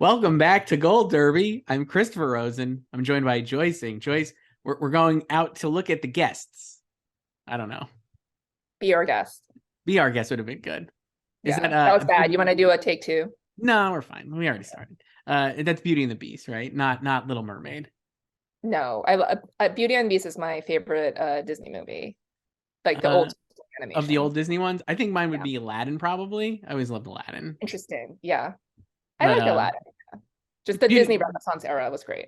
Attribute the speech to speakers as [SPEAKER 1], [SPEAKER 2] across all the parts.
[SPEAKER 1] Welcome back to Gold Derby. I'm Christopher Rosen. I'm joined by Joyce. Joyce, we're going out to look at the guests. I don't know.
[SPEAKER 2] Be our guest.
[SPEAKER 1] Be our guest would have been good. Is
[SPEAKER 2] Yeah,
[SPEAKER 1] that
[SPEAKER 2] that was bad. You want to do a take two?
[SPEAKER 1] No, we're fine. We already started. That's Beauty and the Beast, right? Not Little Mermaid.
[SPEAKER 2] No, Beauty and the Beast is my favorite Disney movie, like the
[SPEAKER 1] Uh,
[SPEAKER 2] old
[SPEAKER 1] of the
[SPEAKER 2] animation.
[SPEAKER 1] old Disney ones, I think mine would
[SPEAKER 2] Yeah,
[SPEAKER 1] be Aladdin. Probably. I always loved Aladdin.
[SPEAKER 2] interesting. Yeah, I
[SPEAKER 1] But
[SPEAKER 2] like Aladdin. Just the
[SPEAKER 1] Beauty,
[SPEAKER 2] Disney Renaissance era was great.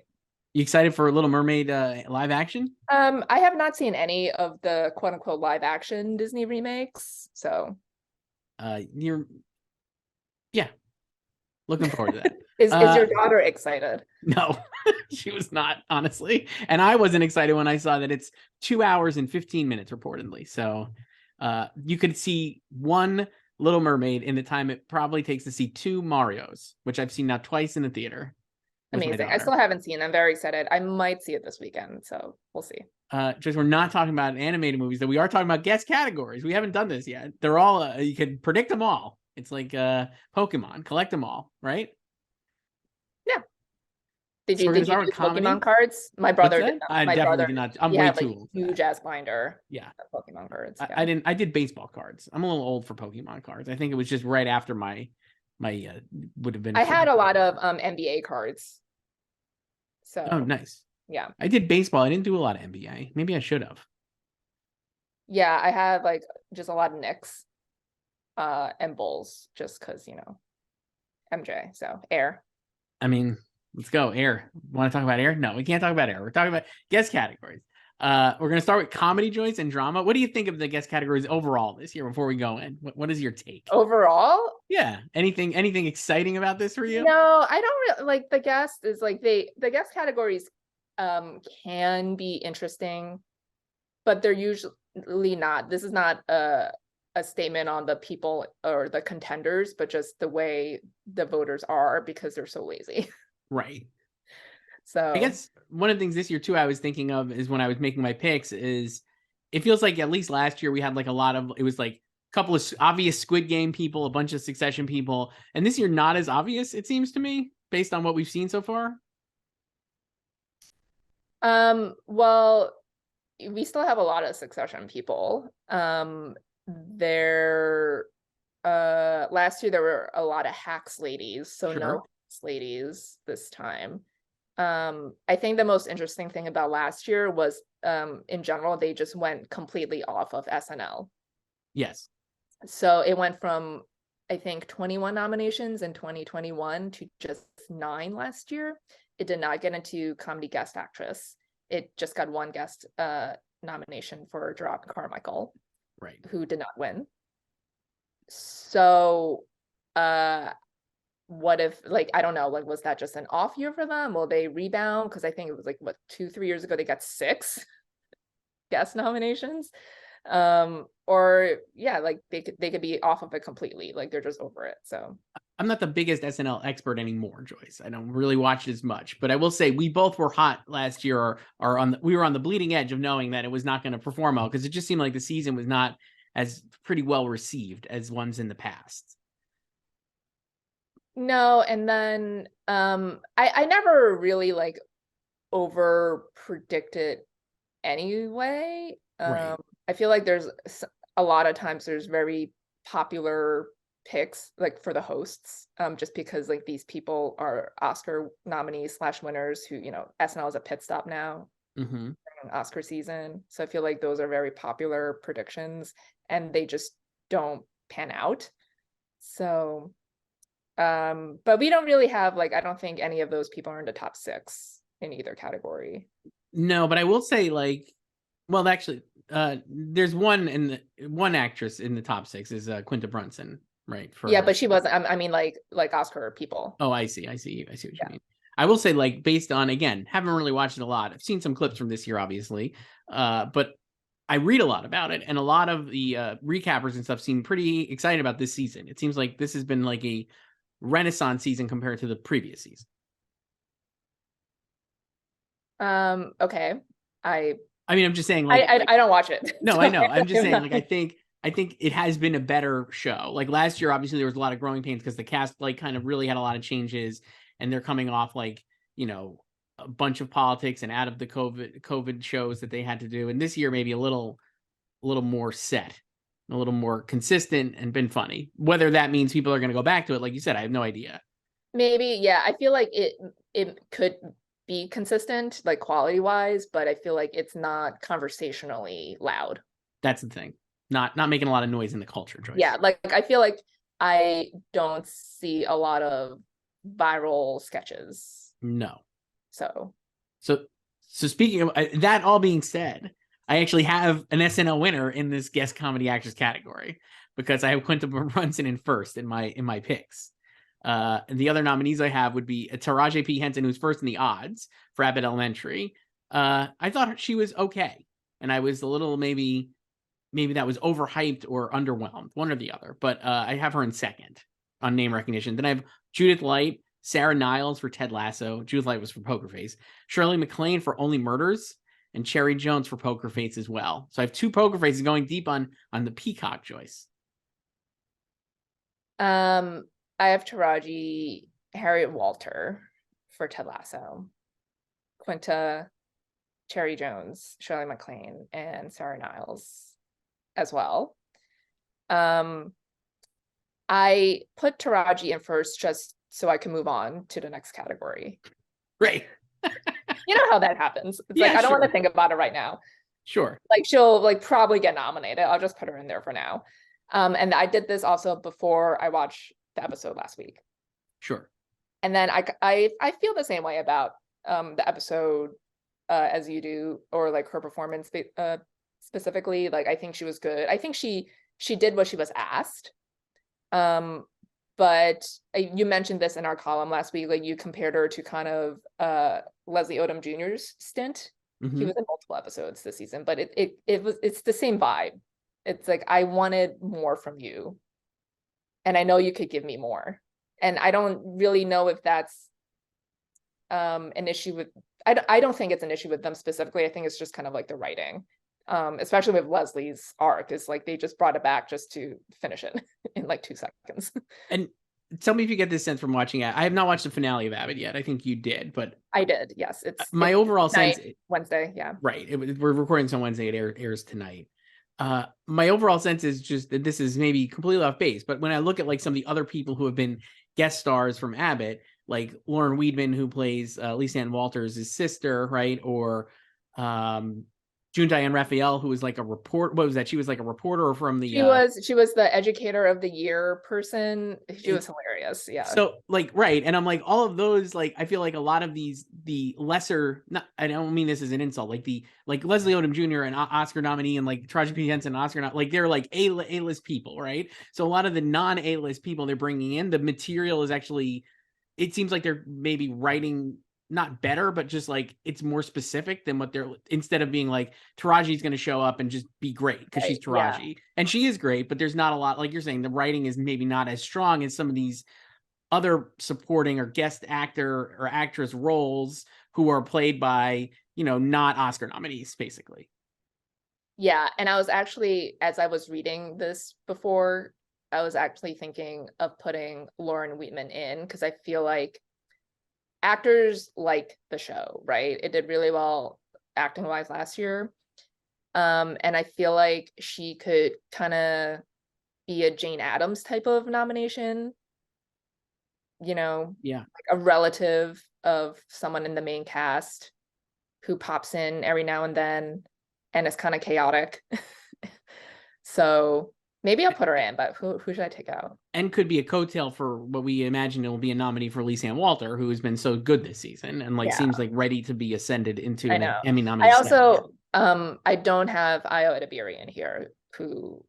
[SPEAKER 1] you excited for Little Mermaid live action?
[SPEAKER 2] I have not seen any of the quote unquote live action Disney remakes, so
[SPEAKER 1] You're yeah, looking forward to that.
[SPEAKER 2] is your daughter excited?
[SPEAKER 1] No, she was not, honestly. And I wasn't excited when I saw that it's 2 hours and 15 minutes reportedly. So you could see one Little Mermaid in the time it probably takes to see two Marios, which I've seen now twice in the theater with my
[SPEAKER 2] Amazing. I
[SPEAKER 1] daughter.
[SPEAKER 2] still haven't seen. I'm very excited. I might see it this weekend, so we'll see.
[SPEAKER 1] Just we're not talking about animated movies, that we are talking about guest categories. We haven't done this yet. They're all you can predict them all. It's like Pokemon, collect them all, right?
[SPEAKER 2] Yeah.
[SPEAKER 1] So we're gonna
[SPEAKER 2] Did you
[SPEAKER 1] start
[SPEAKER 2] do
[SPEAKER 1] with comedy.
[SPEAKER 2] Pokemon cards? My
[SPEAKER 1] What's
[SPEAKER 2] brother did
[SPEAKER 1] that?
[SPEAKER 2] not.
[SPEAKER 1] I
[SPEAKER 2] My
[SPEAKER 1] definitely
[SPEAKER 2] brother,
[SPEAKER 1] did not. I'm
[SPEAKER 2] he
[SPEAKER 1] way
[SPEAKER 2] had
[SPEAKER 1] too
[SPEAKER 2] like
[SPEAKER 1] old for
[SPEAKER 2] huge
[SPEAKER 1] that.
[SPEAKER 2] ass binder
[SPEAKER 1] Yeah.
[SPEAKER 2] of Pokemon cards.
[SPEAKER 1] I,
[SPEAKER 2] Yeah.
[SPEAKER 1] I didn't. I did baseball cards. I'm a little old for Pokemon cards. I think it was just right after my would have been.
[SPEAKER 2] I had a lot of NBA cards.
[SPEAKER 1] Oh,
[SPEAKER 2] So
[SPEAKER 1] nice.
[SPEAKER 2] yeah.
[SPEAKER 1] I did baseball. I didn't do a lot of NBA. Maybe I should have.
[SPEAKER 2] Yeah, I had like just a lot of Knicks and Bulls just because, MJ. So air.
[SPEAKER 1] I mean, let's go. Air. Want to talk about air? No, we can't talk about air. We're talking about guest categories. We're gonna start with comedy, Joyce, and drama. What do you think of the guest categories overall this year? Before we go in, what is your take?
[SPEAKER 2] Overall,
[SPEAKER 1] Yeah. Anything exciting about this for you?
[SPEAKER 2] no, I don't really like the guest is like the guest categories can be interesting, but they're usually not. This is not a statement on the people or the contenders, but just the way the voters are because they're so lazy.
[SPEAKER 1] Right. I
[SPEAKER 2] So
[SPEAKER 1] guess one of the things this year too I was thinking of is when I was making my picks is it feels like at least last year we had like a lot of, it was like a couple of obvious Squid Game people, a bunch of Succession people, and this year not as obvious, it seems to me, based on what we've seen so far.
[SPEAKER 2] well, we still have a lot of Succession people. There last year there were a lot of Hacks ladies, so no
[SPEAKER 1] Sure.
[SPEAKER 2] Hacks ladies this time. I think the most interesting thing about last year was in general they just went completely off of SNL.
[SPEAKER 1] Yes.
[SPEAKER 2] So it went from I think 21 nominations in 2021 to just 9 last year. It did not get into comedy guest actress. It just got one guest nomination for Gerard Carmichael,
[SPEAKER 1] Right.
[SPEAKER 2] who did not win. So what if, like, I don't know, like, was that just an off year for them? Will they rebound? Because I think it was like what 2-3 years ago they got 6 guest nominations. Or yeah, like they could be off of it completely, like they're just over it. So
[SPEAKER 1] I'm not the biggest SNL expert anymore, Joyce. I don't really watch it as much, but I will say we both were hot last year, or we were on the bleeding edge of knowing that it was not going to perform well because it just seemed like the season was not as pretty well received as ones in the past.
[SPEAKER 2] no, and then I never really like over predicted anyway.
[SPEAKER 1] Right.
[SPEAKER 2] I feel like there's a lot of times there's very popular picks like for the hosts, just because like these people are Oscar nominees / winners who, SNL is a pit stop now
[SPEAKER 1] Mm-hmm.
[SPEAKER 2] during Oscar season. So I feel like those are very popular predictions and they just don't pan out. So but we don't really have like, I don't think any of those people are in the top 6 in either category.
[SPEAKER 1] No, but I will say, like, well, actually, there's one actress in the top 6 is Quinta Brunson, right?
[SPEAKER 2] Yeah, but she wasn't. I mean, like Oscar people.
[SPEAKER 1] Oh, I see what you
[SPEAKER 2] Yeah.
[SPEAKER 1] mean. I will say, like, based on, again, haven't really watched it a lot. I've seen some clips from this year, obviously, but I read a lot about it, and a lot of the recappers and stuff seem pretty excited about this season. It seems like this has been like a renaissance season compared to the previous season.
[SPEAKER 2] Okay.
[SPEAKER 1] I mean, I'm just saying, like,
[SPEAKER 2] I don't watch it.
[SPEAKER 1] no,
[SPEAKER 2] So
[SPEAKER 1] I know. I'm just
[SPEAKER 2] I'm
[SPEAKER 1] saying,
[SPEAKER 2] not-
[SPEAKER 1] like, I think it has been a better show. Like last year, obviously there was a lot of growing pains because the cast like kind of really had a lot of changes, and they're coming off like, a bunch of politics and out of the COVID shows that they had to do. And this year maybe a little more set, a little more consistent, and been funny. Whether that means people are going to go back to it, like you said, I have no idea.
[SPEAKER 2] Maybe, yeah. I feel like it could be consistent, like quality wise, but I feel like it's not conversationally loud.
[SPEAKER 1] That's the thing. Not making a lot of noise in the culture, Joyce.
[SPEAKER 2] Yeah, like I feel like I don't see a lot of viral sketches.
[SPEAKER 1] No.
[SPEAKER 2] So
[SPEAKER 1] speaking of that, all being said, I actually have an SNL winner in this guest comedy actress category because I have Quinta Brunson in first in my picks. And the other nominees I have would be Taraji P. Henson, who's first in the odds for Abbott Elementary. I thought she was okay, and I was a little maybe that was overhyped or underwhelmed, one or the other. But I have her in second on name recognition. Then I have Judith Light, Sarah Niles for Ted Lasso. Judith Light was for Poker Face. Shirley MacLaine for Only Murders, and Cherry Jones for Poker Face as well. So I have 2 Poker Faces going deep on the Peacock, Joyce.
[SPEAKER 2] I have Taraji, Harriet Walter for Ted Lasso, Quinta, Cherry Jones, Shirley MacLaine, and Sarah Niles as well. I put Taraji in first just so I can move on to the next category.
[SPEAKER 1] Right.
[SPEAKER 2] You know how that happens. It's like, I don't want to think about it right now.
[SPEAKER 1] Sure.
[SPEAKER 2] Like she'll like probably get nominated. I'll just put her in there for now. And I did this also before I watched the episode last week.
[SPEAKER 1] Sure.
[SPEAKER 2] And then I feel the same way about the episode as you do, or like her performance specifically. Like I think she was good. I think she did what she was asked. But you mentioned this in our column last week, like you compared her to kind of Leslie Odom Jr.'s stint.
[SPEAKER 1] Mm-hmm.
[SPEAKER 2] He was in multiple episodes this season, but it's the same vibe. It's like, I wanted more from you, and I know you could give me more. And I don't really know if that's an issue with, I don't think it's an issue with them specifically. I think it's just kind of like the writing, especially with Leslie's arc. Is like they just brought it back just to finish it in like 2 seconds.
[SPEAKER 1] And tell me if you get this sense from watching it. I have not watched the finale of Abbott yet. I think you did, but
[SPEAKER 2] I did. Yes, it's
[SPEAKER 1] my overall sense.
[SPEAKER 2] Wednesday, yeah.
[SPEAKER 1] Right. We're recording this on Wednesday. It airs tonight. My overall sense is just that this is maybe completely off base. But when I look at like some of the other people who have been guest stars from Abbott, like Lauren Weedman, who plays Lisa Ann Walters' sister, right? Or June Diane Raphael, who was like a report. What was that? She was like a reporter from the.
[SPEAKER 2] She was the educator of the year person. She was hilarious. Yeah.
[SPEAKER 1] So like, right. And I'm like, all of those, like, I feel like a lot of these, the lesser, not, I don't mean this as an insult, like Leslie Odom Jr. and Oscar nominee, and like Taraji P. Henson, Oscar, like they're like A-list people, right? So a lot of the non-A-list people they're bringing in, the material is actually, it seems like they're maybe writing not better, but just like it's more specific than what they're, instead of being like Taraji's going to show up and just be great because she's Taraji. Yeah. And she is great, but there's not a lot, like you're saying, the writing is maybe not as strong as some of these other supporting or guest actor or actress roles who are played by, not Oscar nominees, basically.
[SPEAKER 2] Yeah. And I was actually, as I was reading this before, I was actually thinking of putting Lauren Weedman in, because I feel like actors like the show, right? It did really well acting wise last year. And I feel like she could kind of be a Jane Addams type of nomination, yeah, like a relative of someone in the main cast who pops in every now and then and is kind of chaotic. So maybe I'll put her in, but who should I take out?
[SPEAKER 1] And could be a coattail for what we imagine it will be a nominee for Lisa Ann Walter, who has been so good this season and seems like ready to be ascended into an Emmy nominee.
[SPEAKER 2] I also I don't have Ayo Edebiri in here, who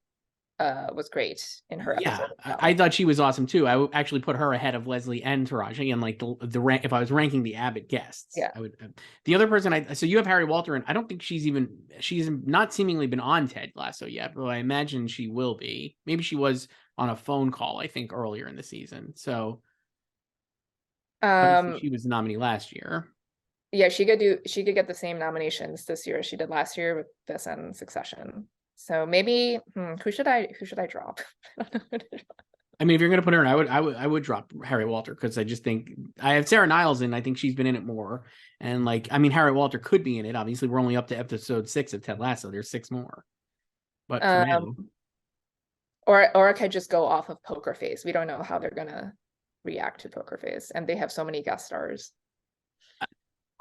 [SPEAKER 2] was great in her episode.
[SPEAKER 1] Yeah, I thought she was awesome too. I would actually put her ahead of Leslie and Taraji, and like the rank, if I was ranking the Abbott guests.
[SPEAKER 2] Yeah.
[SPEAKER 1] I would. The other person so you have Harry Walter, and I don't think she's not seemingly been on Ted Lasso yet, but I imagine she will be. Maybe she was on a phone call, I think, earlier in the season. So she was the nominee last year.
[SPEAKER 2] Yeah, she could get the same nominations this year as she did last year with this and Succession. So maybe who should I drop?
[SPEAKER 1] I mean, if you're gonna put her in, I would drop Harry Walter because I just think I have Sarah Niles in. I think she's been in it more, and like I mean, Harry Walter could be in it. Obviously, we're only up to episode 6 of Ted Lasso. There's 6 more, but for now,
[SPEAKER 2] Um, or I could just go off of Poker Face. We don't know how they're gonna react to Poker Face, and they have so many guest stars.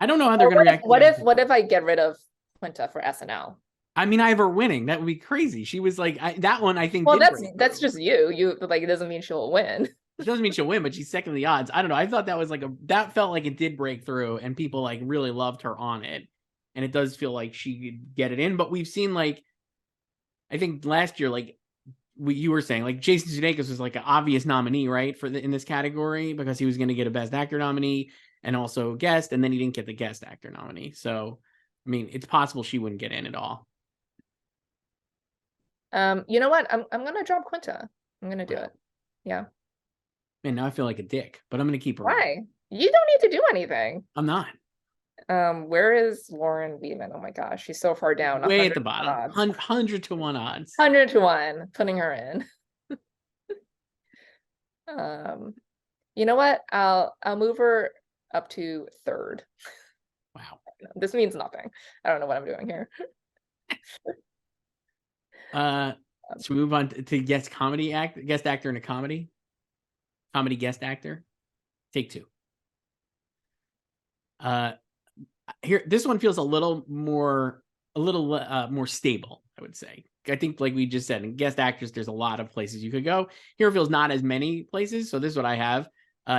[SPEAKER 1] I don't know how they're
[SPEAKER 2] Or
[SPEAKER 1] gonna react.
[SPEAKER 2] what if I get rid of Quinta for SNL?
[SPEAKER 1] I mean, I have her winning. That would be crazy. She was like that one. I think.
[SPEAKER 2] Well,
[SPEAKER 1] did
[SPEAKER 2] that's
[SPEAKER 1] break
[SPEAKER 2] just you. You like, it doesn't mean she'll win.
[SPEAKER 1] It doesn't mean she'll win, but she's second in the odds. I don't know. I thought that was like that felt like it did break through, and people like really loved her on it, and it does feel like she could get it in. But we've seen like, I think last year, like you were saying, like Jason Sudeikis was like an obvious nominee, right, for in this category because he was going to get a Best Actor nominee and also guest, and then he didn't get the Guest Actor nominee. So, I mean, it's possible she wouldn't get in at all.
[SPEAKER 2] You know what? I'm gonna drop Quinta. I'm gonna do it. Yeah.
[SPEAKER 1] Man, now I feel like a dick, but I'm going to keep her.
[SPEAKER 2] Why? You don't need to do anything.
[SPEAKER 1] I'm not.
[SPEAKER 2] Where is Lauren Weedman? Oh my gosh, she's so far down.
[SPEAKER 1] Way at the bottom. 100 to 1 odds.
[SPEAKER 2] 100 to 1, putting her in. You know what? I'll move her up to 3rd.
[SPEAKER 1] Wow.
[SPEAKER 2] This means nothing. I don't know what I'm doing here.
[SPEAKER 1] Should we move on to guest actor in a comedy guest actor? Take 2. Here, this one feels a little more stable, I would say. I think, like we just said, in guest actors, there's a lot of places you could go. Here feels not as many places, so this is what I have.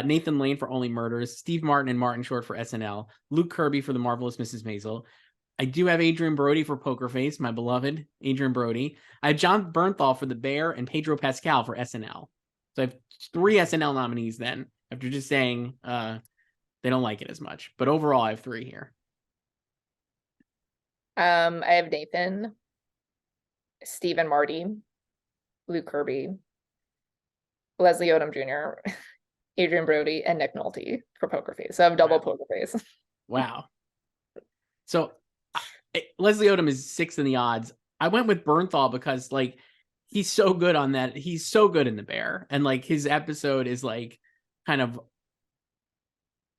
[SPEAKER 1] Nathan Lane for Only Murders, Steve Martin and Martin Short for SNL, Luke Kirby for The Marvelous Mrs. Maisel. I do have Adrian Brody for Poker Face, my beloved Adrian Brody. I have John Bernthal for The Bear and Pedro Pascal for SNL. So I have 3 SNL nominees then, after just saying they don't like it as much. But overall, I have 3 here.
[SPEAKER 2] I have Nathan, Steve and Marty, Luke Kirby, Leslie Odom Jr., Adrian Brody, and Nick Nolte for Poker Face. So I have double Poker Face.
[SPEAKER 1] Wow. So Leslie Odom is 6 in the odds. I went with Bernthal because like he's so good on that. He's so good in The Bear, and like his episode is like kind of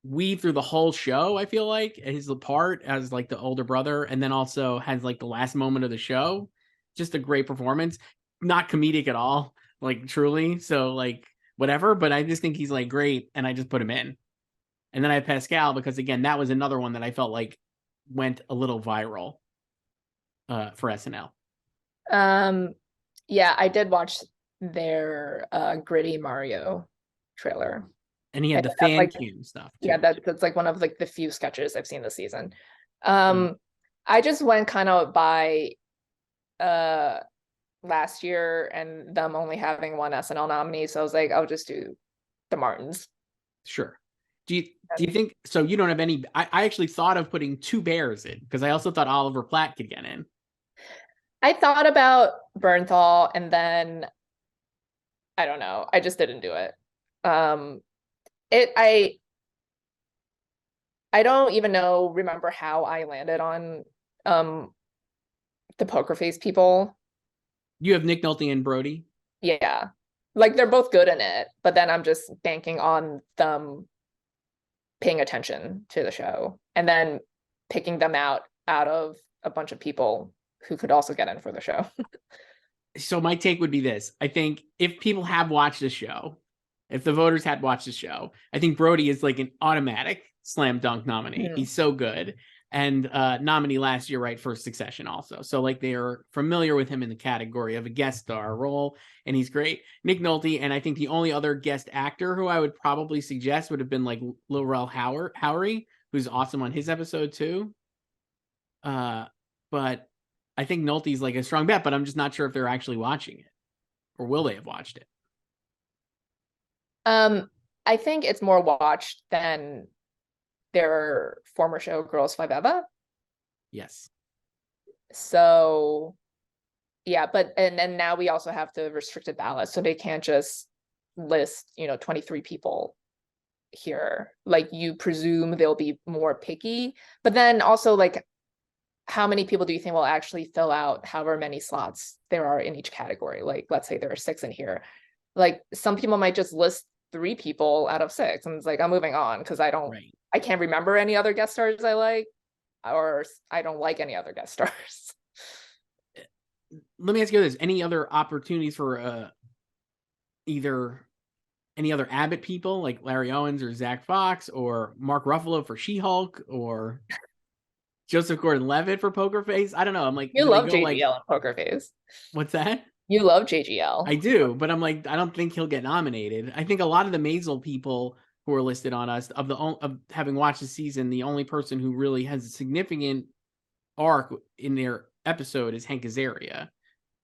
[SPEAKER 1] weave through the whole show. I feel like his part as like the older brother, and then also has like the last moment of the show. Just a great performance, not comedic at all, like truly. So like whatever, but I just think he's like great, and I just put him in. And then I have Pascal because again, that was another one that I felt like went a little viral for SNL.
[SPEAKER 2] Yeah, I did watch their Gritty Mario trailer.
[SPEAKER 1] And he had the fan cam stuff too.
[SPEAKER 2] Yeah, that's like one of like the few sketches I've seen this season. I just went kind of by last year and them only having 1 SNL nominee, so I was like, I'll just do the Martins.
[SPEAKER 1] Sure. Do you think so? You don't have any. I actually thought of putting 2 Bears in because I also thought Oliver Platt could get in.
[SPEAKER 2] I thought about Bernthal, and then I don't know. I just didn't do it. I don't even remember how I landed on the Poker Face people.
[SPEAKER 1] You have Nick Nolte and Brody.
[SPEAKER 2] Yeah, like they're both good in it, but then I'm just banking on them paying attention to the show and then picking them out of a bunch of people who could also get in for the show.
[SPEAKER 1] So my take would be this. I think if people have watched the show, if the voters had watched the show, I think Brody is like an automatic slam dunk nominee. He's so good. And nominee last year, right, for Succession also. So like they are familiar with him in the category of a guest star role, and he's great. Nick Nolte, and I think the only other guest actor who I would probably suggest would have been like Lil Howery, who's awesome on his episode too. But I think Nolte's like a strong bet, but I'm just not sure if they're actually watching it, or will they have watched it?
[SPEAKER 2] I think it's more watched than their former show Girls Five Eva.
[SPEAKER 1] Yes.
[SPEAKER 2] So yeah, but and now we also have the restricted ballot, so they can't just list 23 people here. Like you presume they'll be more picky, but then also like how many people do you think will actually fill out however many slots there are in each category? Like let's say there are 6 in here. like some people might just list 3 people out of 6, and it's like I'm moving on because
[SPEAKER 1] Right.
[SPEAKER 2] I can't remember any other guest stars I like, or I don't like any other guest stars.
[SPEAKER 1] Let me ask you this: any other opportunities for either any other Abbott people like Larry Owens or Zach Fox or Mark Ruffalo for She-Hulk or Joseph Gordon-Levitt for Poker Face? I don't know. I'm like,
[SPEAKER 2] You
[SPEAKER 1] do they
[SPEAKER 2] love
[SPEAKER 1] go like,
[SPEAKER 2] JGL and Poker Face.
[SPEAKER 1] what's that?
[SPEAKER 2] You love JGL.
[SPEAKER 1] I do, but I'm like, I don't think he'll get nominated. I think a lot of the Maisel people who are listed on us of having watched the season, the only person who really has a significant arc in their episode is Hank Azaria.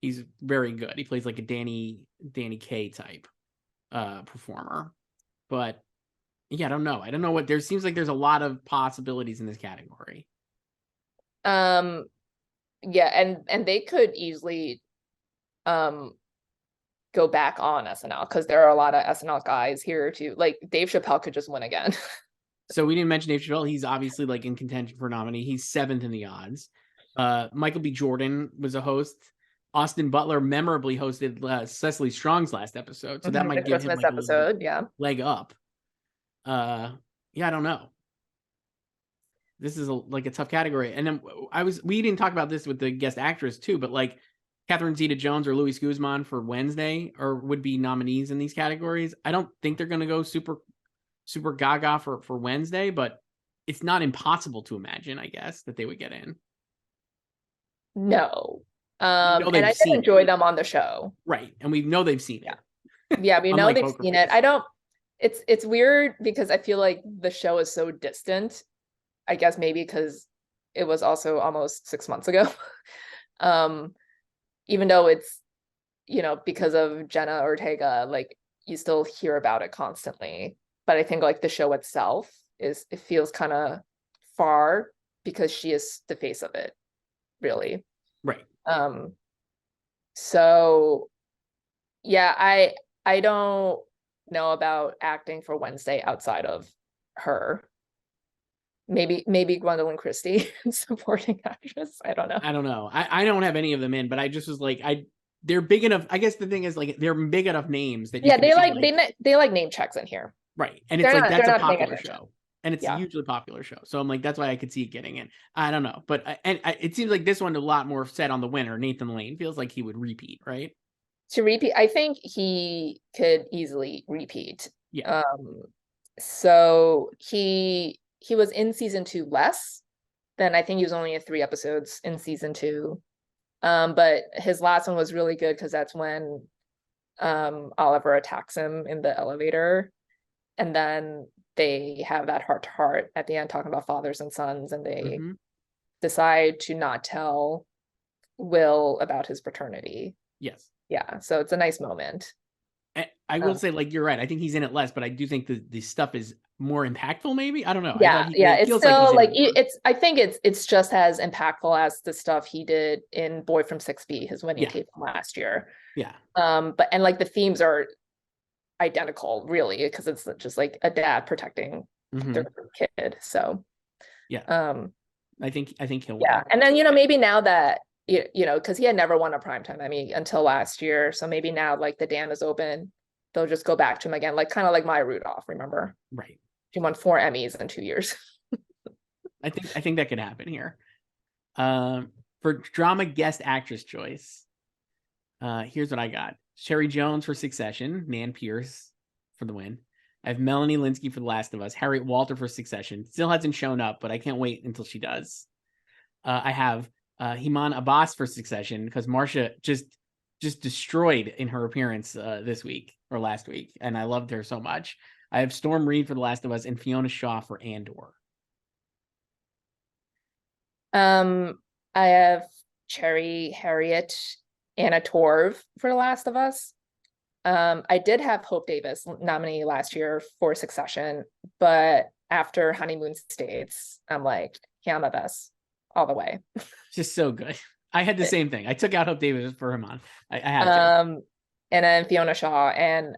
[SPEAKER 1] He's very good. He plays like a Danny Kaye type performer. But yeah, I don't know. I don't know what there seems like there's a lot of possibilities in this category.
[SPEAKER 2] Yeah, and they could easily go back on SNL because there are a lot of SNL guys here too. Like Dave Chappelle could just win again.
[SPEAKER 1] So we didn't mention Dave Chappelle. He's obviously like in contention for nominee. He's 7th in the odds. Michael B. Jordan was a host. Austin Butler memorably hosted Cecily Strong's last episode, so that might
[SPEAKER 2] The
[SPEAKER 1] give him
[SPEAKER 2] Christmas
[SPEAKER 1] like a little
[SPEAKER 2] episode, yeah.
[SPEAKER 1] leg up. Yeah, I don't know. This is like a tough category. And then we didn't talk about this with the guest actress too, but like Catherine Zeta-Jones or Luis Guzman for Wednesday or would be nominees in these categories. I don't think they're going to go super gaga for Wednesday, but it's not impossible to imagine, I guess, that they would get in.
[SPEAKER 2] No.
[SPEAKER 1] And I
[SPEAKER 2] did enjoy them on the show.
[SPEAKER 1] Right. And we know they've seen it.
[SPEAKER 2] Yeah, we know they've seen it. It's weird because I feel like the show is so distant. I guess maybe because it was also almost 6 months ago. Even though it's, because of Jenna Ortega, like you still hear about it constantly. But I think like the show itself it feels kind of far because she is the face of it, really.
[SPEAKER 1] Right.
[SPEAKER 2] So yeah, I don't know about acting for Wednesday outside of her. Maybe Gwendolyn Christie, supporting actress. I don't know.
[SPEAKER 1] I don't know. I don't have any of them in, but I just was like, they're big enough. I guess the thing is like they're big enough names that
[SPEAKER 2] they like name checks in here.
[SPEAKER 1] Right. And it's like that's a popular show. And it's a hugely popular show. So I'm like, that's why I could see it getting in. I don't know. But it seems like this one a lot more set on the winner. Nathan Lane feels like he would repeat, right?
[SPEAKER 2] To repeat, I think he could easily repeat.
[SPEAKER 1] Yeah.
[SPEAKER 2] So he was in season 2 less than I think he was only in 3 episodes in season 2. But his last one was really good because that's when Oliver attacks him in the elevator. And then they have that heart-to-heart at the end talking about fathers and sons, and they decide to not tell Will about his paternity.
[SPEAKER 1] Yes.
[SPEAKER 2] Yeah, so it's a nice moment.
[SPEAKER 1] I will say, like, you're right. I think he's in it less, but I do think the stuff is more impactful, maybe. I don't know.
[SPEAKER 2] Yeah, it's still like I think it's just as impactful as the stuff he did in Boy from 6B, his winning tape from last year.
[SPEAKER 1] Yeah.
[SPEAKER 2] But like the themes are identical, really, because it's just like a dad protecting their kid. So
[SPEAKER 1] yeah. I think he'll win.
[SPEAKER 2] Yeah. And then maybe now that because he had never won a primetime Emmy until last year. So maybe now like the dam is open, they'll just go back to him again, like kind of like Maya Rudolph, remember?
[SPEAKER 1] Right.
[SPEAKER 2] She won 4 Emmys in 2 years.
[SPEAKER 1] I think that could happen here. For drama guest actress choice, here's what I got. Sherry Jones for Succession, Nan Pierce for the win. I have Melanie Linsky for The Last of Us, Harriet Walter for Succession. Still hasn't shown up, but I can't wait until she does. I have Himan Abbas for Succession because Marcia just destroyed in her appearance this week or last week, and I loved her so much. I have Storm Reed for The Last of Us and Fiona Shaw for Andor.
[SPEAKER 2] I have Cherry, Harriet, Anna Torv for The Last of Us. I did have Hope Davis nominee last year for Succession, but after Honeymoon States, I'm like, Hannah Bess all the way.
[SPEAKER 1] Just so good. I had the same thing. I took out Hope Davis for him on. I had
[SPEAKER 2] to. And then Fiona Shaw and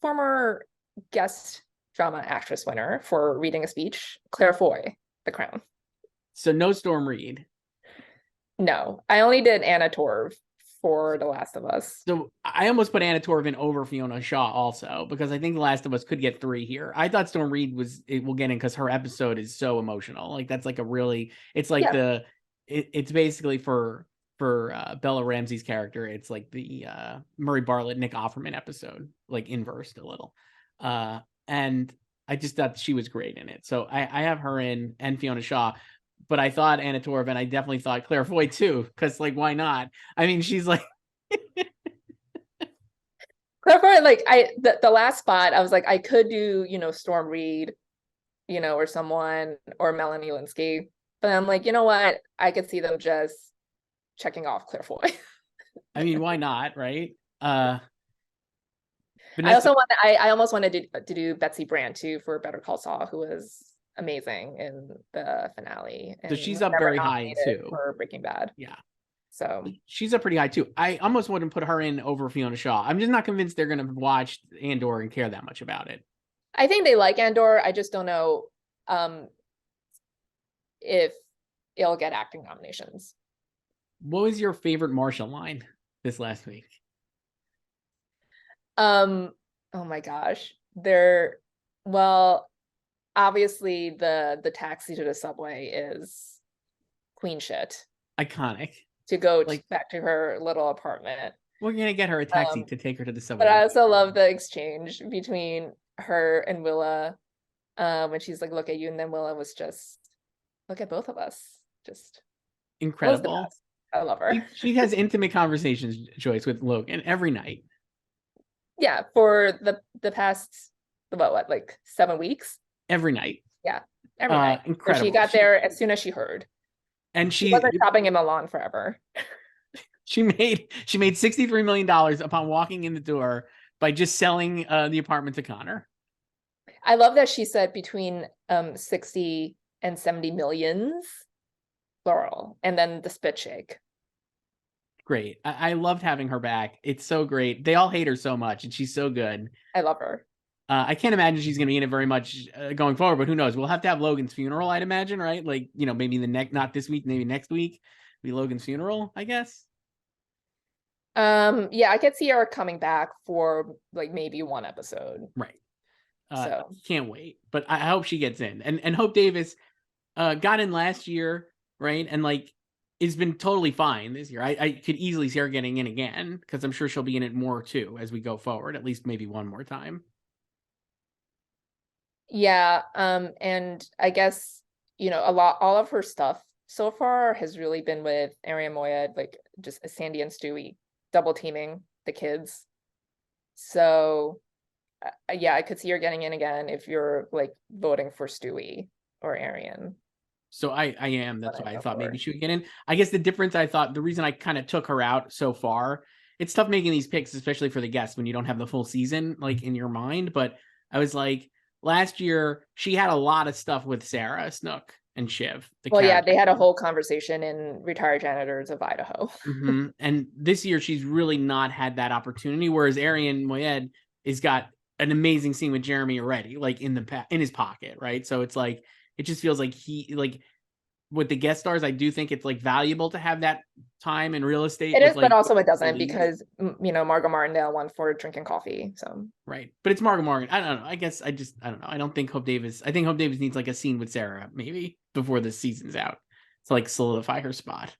[SPEAKER 2] former guest drama actress winner for reading a speech, Claire Foy, The Crown.
[SPEAKER 1] So no Storm Reed.
[SPEAKER 2] No, I only did Anna Torv for The Last of Us.
[SPEAKER 1] So I almost put Anna Torv over Fiona Shaw also, because I think The Last of Us could get 3 here. I thought Storm Reed will get in because her episode is so emotional. Like that's like a really, it's like it's basically for Bella Ramsey's character. It's like the Murray Bartlett, Nick Offerman episode, like inversed a little. And I just thought she was great in it. So I have her in, and Fiona Shaw. But I thought Anna Torv, and I definitely thought Claire Foy too, because like why not? I mean, she's like
[SPEAKER 2] Claire Foy, like the last spot, I was like, I could do, Storm Reed, or someone, or Melanie Linsky. But I'm like, you know what? I could see them just checking off Claire Foy.
[SPEAKER 1] I mean, why not, right?
[SPEAKER 2] I almost wanted to do Betsy Brand too for Better Call Saul, who was amazing in the finale.
[SPEAKER 1] So she's up very high too
[SPEAKER 2] for Breaking Bad.
[SPEAKER 1] Yeah.
[SPEAKER 2] So
[SPEAKER 1] she's up pretty high too. I almost wouldn't put her in over Fiona Shaw. I'm just not convinced they're going to watch Andor and care that much about it.
[SPEAKER 2] I think they like Andor. I just don't know if it'll get acting nominations.
[SPEAKER 1] What was your favorite Marshall line this last week?
[SPEAKER 2] Oh my gosh. Obviously the taxi to the subway is queen shit.
[SPEAKER 1] Iconic.
[SPEAKER 2] To go back to her little apartment.
[SPEAKER 1] We're gonna get her a taxi to take her to the subway.
[SPEAKER 2] But I also love the exchange between her and Willa when she's like, look at you, and then Willa was just, look at both of us. Just
[SPEAKER 1] incredible.
[SPEAKER 2] I love her.
[SPEAKER 1] She has intimate conversations, Joyce, with Logan every night.
[SPEAKER 2] Yeah, for the past like 7 weeks.
[SPEAKER 1] Every night.
[SPEAKER 2] Yeah, every night.
[SPEAKER 1] Incredible.
[SPEAKER 2] So she got there as soon as she heard.
[SPEAKER 1] And she
[SPEAKER 2] wasn't shopping in Milan forever.
[SPEAKER 1] She made $63 million upon walking in the door by just selling the apartment to Connor.
[SPEAKER 2] I love that she said between 60 and 70 millions, plural, and then the spit shake.
[SPEAKER 1] Great. I loved having her back. It's so great. They all hate her so much, and she's so good.
[SPEAKER 2] I love her.
[SPEAKER 1] I can't imagine she's going to be in it very much going forward, but who knows? We'll have to have Logan's funeral, I'd imagine, right? Like, maybe not this week, maybe next week, be Logan's funeral, I guess.
[SPEAKER 2] Yeah, I could see her coming back for like maybe one episode.
[SPEAKER 1] Right.
[SPEAKER 2] So
[SPEAKER 1] can't wait. But I hope she gets in. And Hope Davis got in last year, right? And like it's been totally fine this year. I could easily see her getting in again because I'm sure she'll be in it more too as we go forward, at least maybe one more time.
[SPEAKER 2] Yeah, and I guess all of her stuff so far has really been with Arian Moayed, like just Sandy and Stewie double teaming the kids. So yeah, I could see her getting in again if you're like voting for Stewie or Arian.
[SPEAKER 1] So I am. That's why I thought maybe she would get in. I guess the reason I kind of took her out so far, it's tough making these picks, especially for the guests when you don't have the full season like in your mind. But I was like, last year she had a lot of stuff with Sarah, Snook, and Shiv.
[SPEAKER 2] Yeah, they had a whole conversation in Retired Janitors of Idaho.
[SPEAKER 1] Mm-hmm. And this year she's really not had that opportunity. Whereas Arian Moayed has got an amazing scene with Jeremy already, like in his pocket, right? So it's like it just feels like with the guest stars, I do think it's like valuable to have that time in real estate.
[SPEAKER 2] It is,
[SPEAKER 1] like,
[SPEAKER 2] but also it doesn't because Margot Martindale won for drinking coffee. So
[SPEAKER 1] right, but it's Margot Martin. I don't know. I guess I don't know. I don't think Hope Davis. I think Hope Davis needs like a scene with Sarah maybe before the season's out to like solidify her spot.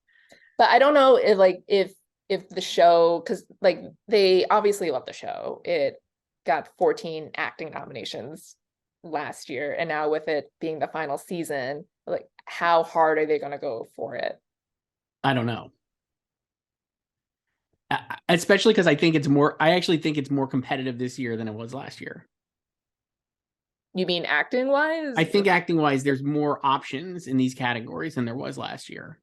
[SPEAKER 2] But I don't know if the show, because like they obviously love the show. It got 14 acting nominations last year, and now with it being the final season, like how hard are they going to go for it?
[SPEAKER 1] I don't know. Especially because I actually think it's more competitive this year than it was last year.
[SPEAKER 2] You mean acting wise?
[SPEAKER 1] I think acting wise, there's more options in these categories than there was last year.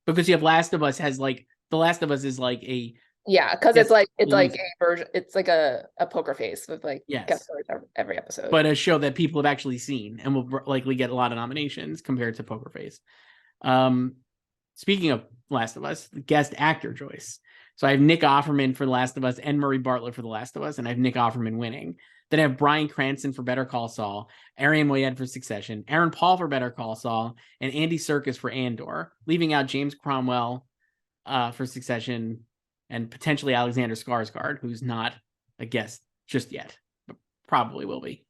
[SPEAKER 1] Because you have Last of Us The Last of Us is like a
[SPEAKER 2] because it's like a version. It's like a poker face with like guest stars every episode.
[SPEAKER 1] But a show that people have actually seen and will likely get a lot of nominations compared to Poker Face. Speaking of Last of Us, guest actor Joyce. So I have Nick Offerman for The Last of Us and Murray Bartlett for The Last of Us, and I have Nick Offerman winning. Then I have Bryan Cranston for Better Call Saul, Arian Moayed for Succession, Aaron Paul for Better Call Saul, and Andy Serkis for Andor, leaving out James Cromwell, for Succession, and potentially Alexander Skarsgård, who's not a guest just yet, but probably will be.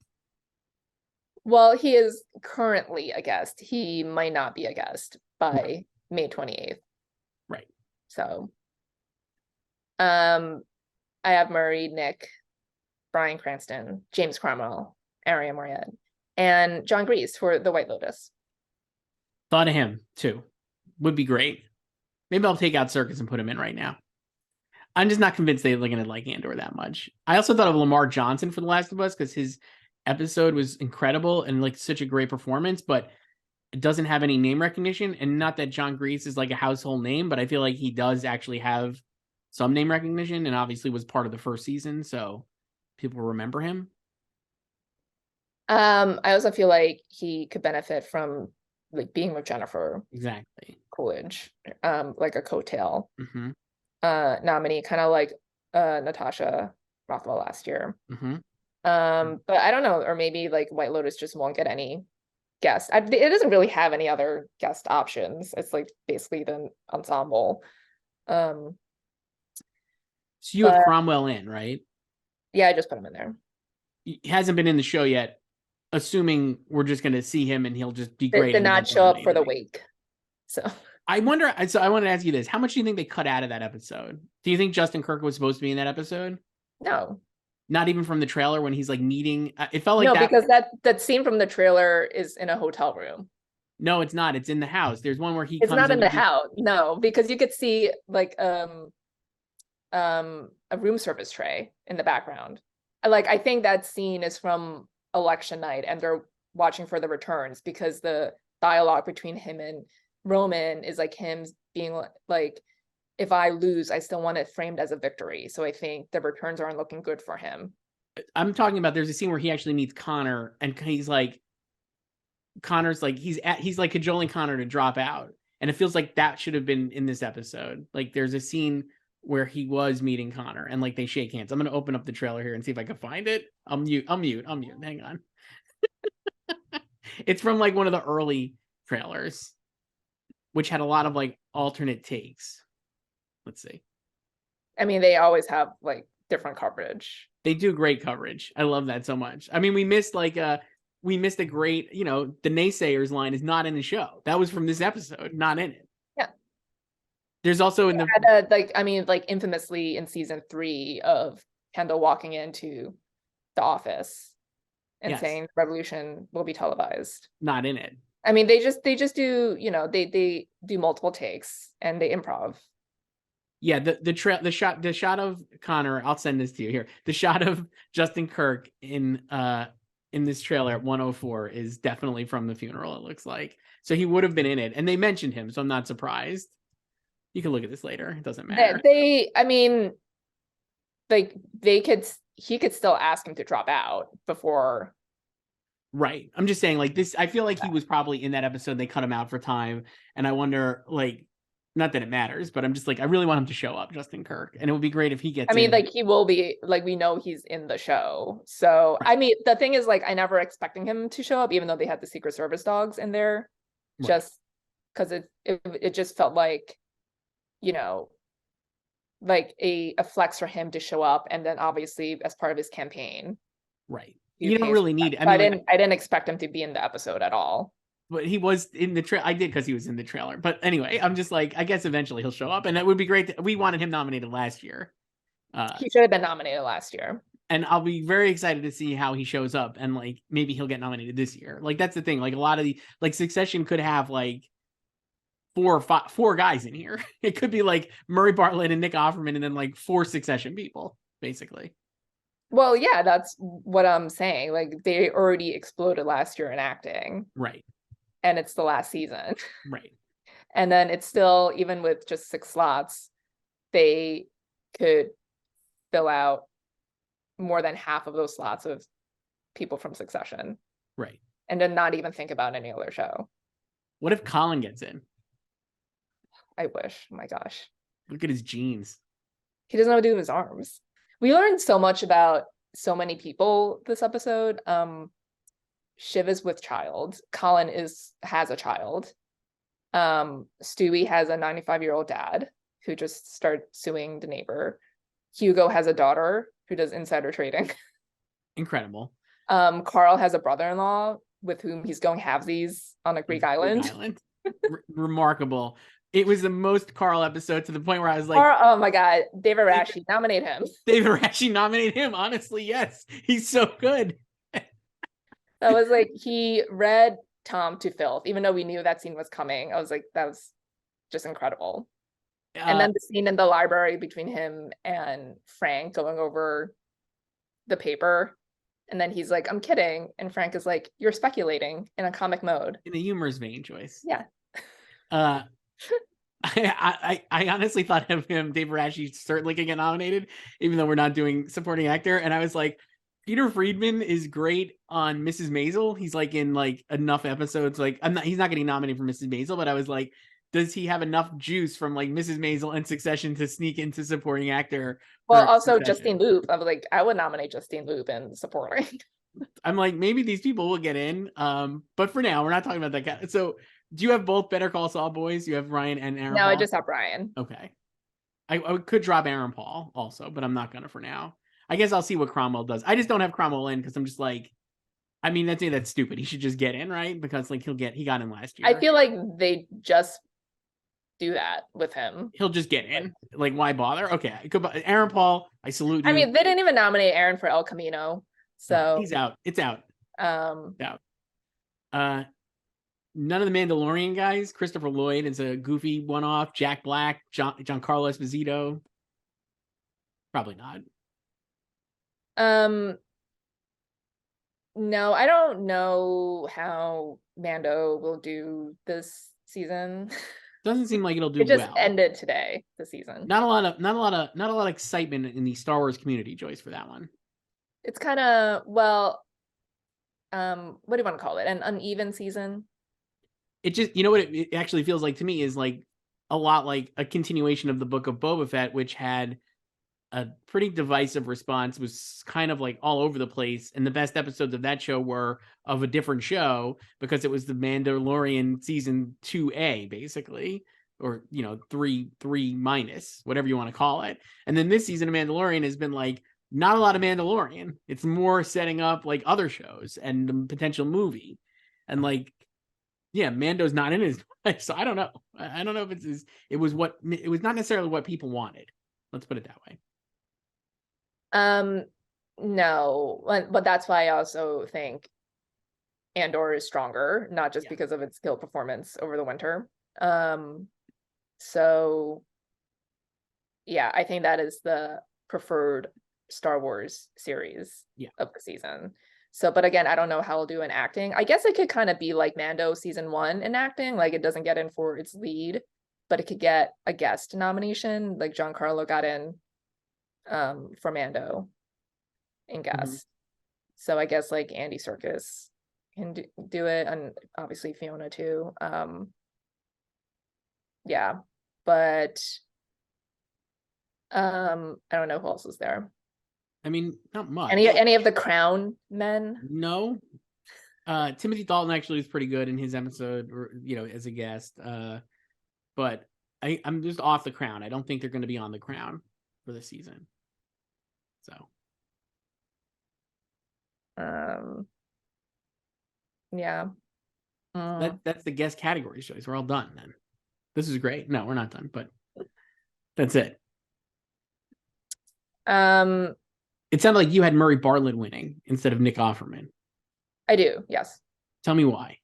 [SPEAKER 2] Well, he is currently a guest. He might not be a guest by May 28th.
[SPEAKER 1] Right.
[SPEAKER 2] So, I have Murray, Nick, Bryan Cranston, James Cromwell, Aria Moriet, and John Grease for The White Lotus.
[SPEAKER 1] Thought of him too. Would be great. Maybe I'll take out Circus and put him in right now. I'm just not convinced they're going to like Andor that much. I also thought of Lamar Johnson for The Last of Us because his episode was incredible and like such a great performance, but it doesn't have any name recognition. And not that John Grease is like a household name, but I feel like he does actually have some name recognition and obviously was part of the first season, so people remember him.
[SPEAKER 2] I also feel like he could benefit from like being with Jennifer
[SPEAKER 1] Exactly.
[SPEAKER 2] Coolidge, like a coattail
[SPEAKER 1] Mm-hmm.
[SPEAKER 2] nominee, kind of like Natasha Rothwell last year.
[SPEAKER 1] Mm-hmm.
[SPEAKER 2] But I don't know, or maybe like White Lotus just won't get any guests. It doesn't really have any other guest options. It's like basically the ensemble.
[SPEAKER 1] So you have Cromwell in, right?
[SPEAKER 2] Yeah, I just put him in there.
[SPEAKER 1] He hasn't been in the show yet, assuming we're just going to see him and he'll just be great.
[SPEAKER 2] Did not show up for the wake. So
[SPEAKER 1] I wonder. So I wanted to ask you this: how much do you think they cut out of that episode? Do you think Justin Kirk was supposed to be in that episode?
[SPEAKER 2] No.
[SPEAKER 1] Not even from the trailer when he's like meeting. It felt like
[SPEAKER 2] no,
[SPEAKER 1] that.
[SPEAKER 2] Because that scene from the trailer is in a hotel room.
[SPEAKER 1] No, it's not. It's in the house. There's one where he.
[SPEAKER 2] It's not in the house. No, because you could see like a room service tray in the background. Like I think that scene is from election night, and they're watching for the returns because the dialogue between him and Roman is like him being like, if I lose, I still want it framed as a victory. So I think the returns aren't looking good for him.
[SPEAKER 1] I'm talking about there's a scene where he actually meets Connor and he's like, Connor's like, he's like cajoling Connor to drop out. And it feels like that should have been in this episode. Like there's a scene where he was meeting Connor and like they shake hands. I'm going to open up the trailer here and see if I can find it. I'll mute. Hang on. It's from like one of the early trailers, which had a lot of like alternate takes. Let's see.
[SPEAKER 2] I mean, they always have like different coverage.
[SPEAKER 1] They do great coverage. I love that so much. I mean, we missed a great, the naysayers line is not in the show. That was from this episode, not in it.
[SPEAKER 2] Yeah.
[SPEAKER 1] There's also
[SPEAKER 2] infamously in season 3 of Kendall walking into the office and saying revolution will be televised.
[SPEAKER 1] Not in it.
[SPEAKER 2] I mean, they just do, they do multiple takes and they improv.
[SPEAKER 1] Yeah, the shot of Connor, I'll send this to you here. The shot of Justin Kirk in this trailer at 104 is definitely from the funeral, it looks like. So he would have been in it. And they mentioned him, so I'm not surprised. You can look at this later. It doesn't matter.
[SPEAKER 2] He could still ask him to drop out before.
[SPEAKER 1] Right. I'm just saying, like, this, I feel like he was probably in that episode. They cut him out for time. And I wonder, like, not that it matters, but I'm just like, I really want him to show up, Justin Kirk. And it would be great if he gets in.
[SPEAKER 2] Like, he will be, like, we know he's in the show. So, right. I mean, the thing is, like, I never expecting him to show up, even though they had the Secret Service dogs in there, right. Just because it just felt like, like a flex for him to show up. And then obviously as part of his campaign.
[SPEAKER 1] Right. You don't really need it. I
[SPEAKER 2] didn't expect him to be in the episode at all.
[SPEAKER 1] But he was in the trailer. I did because he was in the trailer. But anyway, I'm just like, I guess eventually he'll show up. And it would be great. We wanted him nominated last year.
[SPEAKER 2] He should have been nominated last year.
[SPEAKER 1] And I'll be very excited to see how he shows up. And like, maybe he'll get nominated this year. Like, that's the thing. Like, a lot of the, like, Succession could have like 4 guys in here. It could be like Murray Bartlett and Nick Offerman and then like 4 Succession people, basically.
[SPEAKER 2] Well, yeah, that's what I'm saying. Like, they already exploded last year in acting.
[SPEAKER 1] Right.
[SPEAKER 2] And it's the last season.
[SPEAKER 1] Right.
[SPEAKER 2] And then it's still, even with just 6 slots, they could fill out more than half of those slots of people from Succession.
[SPEAKER 1] Right.
[SPEAKER 2] And then not even think about any other show.
[SPEAKER 1] What if Colin gets in?
[SPEAKER 2] I wish. Oh my gosh.
[SPEAKER 1] Look at his jeans.
[SPEAKER 2] He doesn't know what to do with his arms. We learned so much about so many people this episode. Shiv is with child. Colin has a child. Stewie has a 95-year-old dad who just started suing the neighbor. Hugo has a daughter who does insider trading.
[SPEAKER 1] Incredible.
[SPEAKER 2] Carl has a brother-in-law with whom he's going halvesies on a Greek island.
[SPEAKER 1] Remarkable. It was the most Carl episode, to the point where I was like,
[SPEAKER 2] Oh my God, David Rasche, nominate him.
[SPEAKER 1] David Rasche, nominate him. Honestly, yes. He's so good.
[SPEAKER 2] That was like, he read Tom to filth, even though we knew that scene was coming. I was like, that was just incredible. And then the scene in the library between him and Frank going over the paper. And then he's like, I'm kidding. And Frank is like, you're speculating, in a comic mode.
[SPEAKER 1] In a humorous vein, Joyce.
[SPEAKER 2] Yeah.
[SPEAKER 1] I honestly thought of him, Dave Rasche, certainly could get nominated, even though we're not doing supporting actor. And I was like, Peter Friedman is great on Mrs. Maisel. He's like in like enough episodes. Like he's not getting nominated for Mrs. Maisel, but I was like, does he have enough juice from like Mrs. Maisel and Succession to sneak into supporting actor?
[SPEAKER 2] Well, also Justine Loop. I was like, I would nominate Justine Loop in supporting.
[SPEAKER 1] I'm like, maybe these people will get in. But for now, we're not talking about that. So do you have both Better Call Saul boys? You have Ryan and Aaron
[SPEAKER 2] No,
[SPEAKER 1] Paul?
[SPEAKER 2] I just have Ryan.
[SPEAKER 1] Okay. I could drop Aaron Paul also, but I'm not gonna for now. I guess I'll see what Cromwell does. I just don't have Cromwell in because I'm just like, I mean, that's stupid. He should just get in, right? Because like he got in last year.
[SPEAKER 2] I feel like they just do that with him.
[SPEAKER 1] He'll just get in. Like, why bother? Okay. Aaron Paul, I salute you.
[SPEAKER 2] I mean, they didn't even nominate Aaron for El Camino. So
[SPEAKER 1] he's out. It's out. Out. None of the Mandalorian guys. Christopher Lloyd is a goofy one-off. Jack Black, Giancarlo Esposito. Probably not.
[SPEAKER 2] No, I don't know how Mando will do this season.
[SPEAKER 1] Doesn't seem like it'll do
[SPEAKER 2] it just
[SPEAKER 1] well.
[SPEAKER 2] ended today, the season.
[SPEAKER 1] Not a lot of excitement in the Star Wars community, Joyce, for that one.
[SPEAKER 2] It's kind of, well, what do you want to call it? An uneven season?
[SPEAKER 1] It just, you know what it actually feels like to me is like a lot like a continuation of the Book of Boba Fett, which had a pretty divisive response, was kind of like all over the place. And the best episodes of that show were of a different show because it was the Mandalorian season 2A, basically, or, 3 minus, whatever you want to call it. And then this season of Mandalorian has been like, not a lot of Mandalorian. It's more setting up like other shows and the potential movie. And like, yeah, Mando's not in it. So I don't know. I don't know if it was not necessarily what people wanted. Let's put it that way.
[SPEAKER 2] No, but that's why I also think Andor is stronger, not just because of its skill performance over the winter. So yeah, I think that is the preferred Star Wars series of the season. So, but again, I don't know how it'll do in acting. I guess it could kind of be like Mando season 1 in acting, like it doesn't get in for its lead, but it could get a guest nomination, like Giancarlo got in for Mando in guest. Mm-hmm. So I guess like Andy Serkis can do it, and obviously Fiona too. Yeah, but I don't know who else is there.
[SPEAKER 1] I mean, not much.
[SPEAKER 2] Any of the Crown men?
[SPEAKER 1] No. Timothy Dalton actually was pretty good in his episode, or, as a guest. But I'm just off the Crown. I don't think they're going to be on the Crown for the season. So.
[SPEAKER 2] Yeah.
[SPEAKER 1] That's the guest category choice. We're all done then. This is great. No, we're not done, but that's it. It sounded like you had Murray Bartlett winning instead of Nick Offerman.
[SPEAKER 2] I do, yes.
[SPEAKER 1] Tell me why.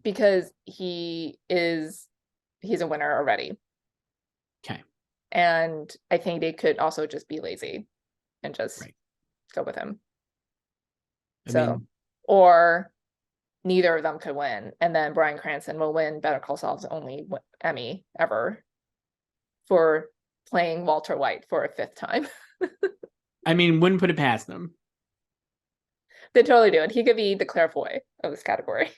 [SPEAKER 2] Because he's a winner already.
[SPEAKER 1] Okay.
[SPEAKER 2] And I think they could also just be lazy and just go with him. Or neither of them could win, and then Bryan Cranston will win Better Call Saul's only Emmy ever for playing Walter White for a 5th time.
[SPEAKER 1] I mean, wouldn't put it past them.
[SPEAKER 2] They totally do it. He could be the Claire Foy of this category.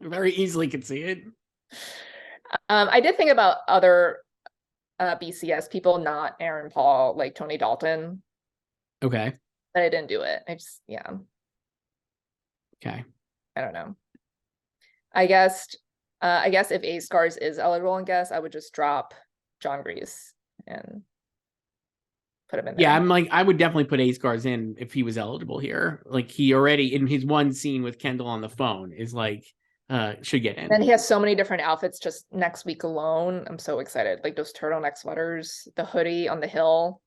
[SPEAKER 1] Very easily could see it.
[SPEAKER 2] I did think about other BCS people, not Aaron Paul, like Tony Dalton.
[SPEAKER 1] Okay.
[SPEAKER 2] But I didn't do it.
[SPEAKER 1] Okay.
[SPEAKER 2] I don't know. I guessed I guess if A Scars is eligible in guest, I would just drop John Grease and put him in there.
[SPEAKER 1] Yeah, I'm like, I would definitely put A Scars in if he was eligible here. Like he already in his one scene with Kendall on the phone is like should get in.
[SPEAKER 2] And he has so many different outfits just next week alone. I'm so excited. Like those turtleneck sweaters, the hoodie on the hill.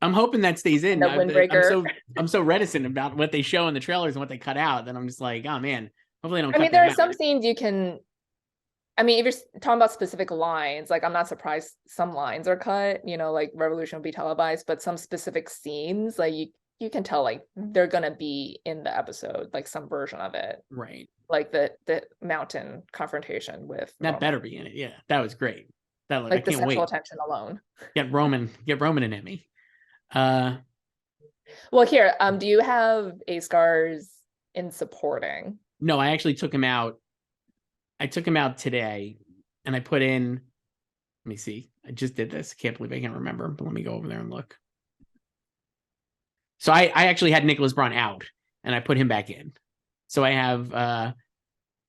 [SPEAKER 1] I'm hoping that stays in.
[SPEAKER 2] The windbreaker.
[SPEAKER 1] I'm so reticent about what they show in the trailers and what they cut out that I'm just like, oh man, hopefully they don't
[SPEAKER 2] I
[SPEAKER 1] cut
[SPEAKER 2] mean, there
[SPEAKER 1] that
[SPEAKER 2] are some
[SPEAKER 1] out.
[SPEAKER 2] scenes you can. I mean, if you're talking about specific lines, like I'm not surprised some lines are cut. You know, like Revolution will be televised, but some specific scenes, like you can tell, like they're gonna be in the episode, like some version of it.
[SPEAKER 1] Right.
[SPEAKER 2] Like the mountain confrontation with
[SPEAKER 1] That
[SPEAKER 2] Roman.
[SPEAKER 1] better be in it. Yeah, that was great. That I
[SPEAKER 2] Like the
[SPEAKER 1] can't
[SPEAKER 2] sexual
[SPEAKER 1] wait.
[SPEAKER 2] attention alone.
[SPEAKER 1] Get Roman an Emmy.
[SPEAKER 2] Well, here, do you have A Scars in supporting?
[SPEAKER 1] No, I actually took him out. I took him out today and I put in, let me see. I just did this. Can't believe I can't remember, but let me go over there and look. So I actually had Nicholas Braun out and I put him back in. So I have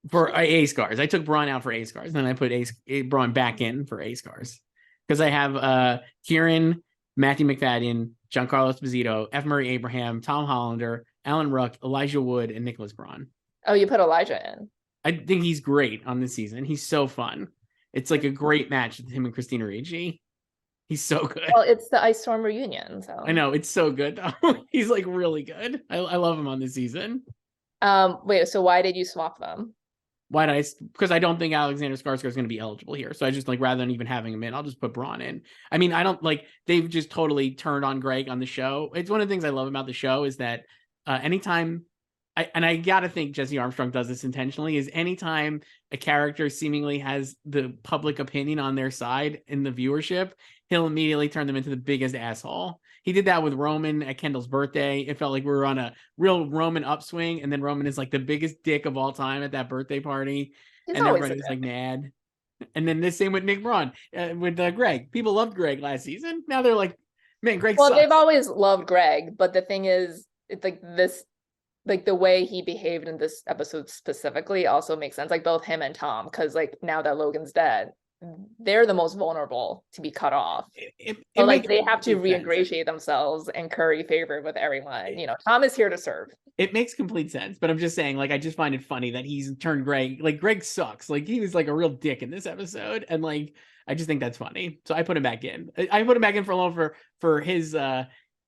[SPEAKER 1] for A Scars. I took Braun out for A Scars, and then I put Braun back in for A Scars. Because I have Kieran, Matthew McFadden, Giancarlo Esposito, F. Murray Abraham, Tom Hollander, Alan Ruck, Elijah Wood, and Nicholas Braun.
[SPEAKER 2] Oh, you put Elijah in.
[SPEAKER 1] I think he's great on this season. He's so fun. It's like a great match with him and Christina Ricci. He's so good.
[SPEAKER 2] Well, it's the Ice Storm reunion, so
[SPEAKER 1] I know, it's so good though. He's like really good. I love him on this season.
[SPEAKER 2] Wait, so why did you swap them?
[SPEAKER 1] Why did I? Because I don't think Alexander Skarsgård is going to be eligible here. So I just like, rather than even having him in, I'll just put Braun in. I mean, I don't like, they've just totally turned on Greg on the show. It's one of the things I love about the show is that anytime I gotta think Jesse Armstrong does this intentionally, is anytime a character seemingly has the public opinion on their side in the viewership, he'll immediately turn them into the biggest asshole. He did that with Roman at Kendall's birthday. It felt like we were on a real Roman upswing, and then Roman is like the biggest dick of all time at that birthday party,
[SPEAKER 2] He's
[SPEAKER 1] and
[SPEAKER 2] always
[SPEAKER 1] everybody was like mad. And then the same with Nick Braun, with Greg. People loved Greg last season. Now they're like, man, Greg
[SPEAKER 2] well,
[SPEAKER 1] sucks.
[SPEAKER 2] they've always loved Greg, but the thing is, it's like this, like the way he behaved in this episode specifically also makes sense. Like both him and Tom, because like now that Logan's dead, they're the most vulnerable to be cut off. So like they have to reingratiate themselves and curry favor with everyone. You know, Tom is here to serve.
[SPEAKER 1] It makes complete sense, but I'm just saying, like, I just find it funny that he's turned Greg. Like, Greg sucks. Like, he was like a real dick in this episode, and like, I just think that's funny. So I put him back in. I put him back in for alone for his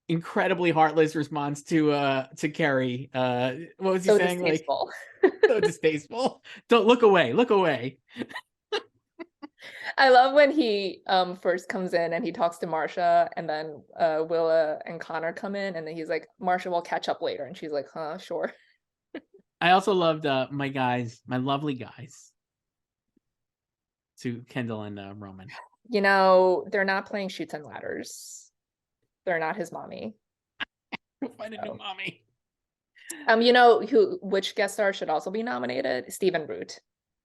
[SPEAKER 1] incredibly heartless response to Carrie. What was he saying?
[SPEAKER 2] Distasteful.
[SPEAKER 1] Like, so distasteful. Don't look away. Look away.
[SPEAKER 2] I love when he first comes in and he talks to Marsha, and then Willa and Connor come in, and then he's like, Marsha, we'll catch up later. And she's like, huh, sure.
[SPEAKER 1] I also loved my guys, my lovely guys, to Kendall and Roman.
[SPEAKER 2] You know, they're not playing Chutes and Ladders. They're not his mommy.
[SPEAKER 1] Find a new mommy.
[SPEAKER 2] You know which guest star should also be nominated? Stephen Root.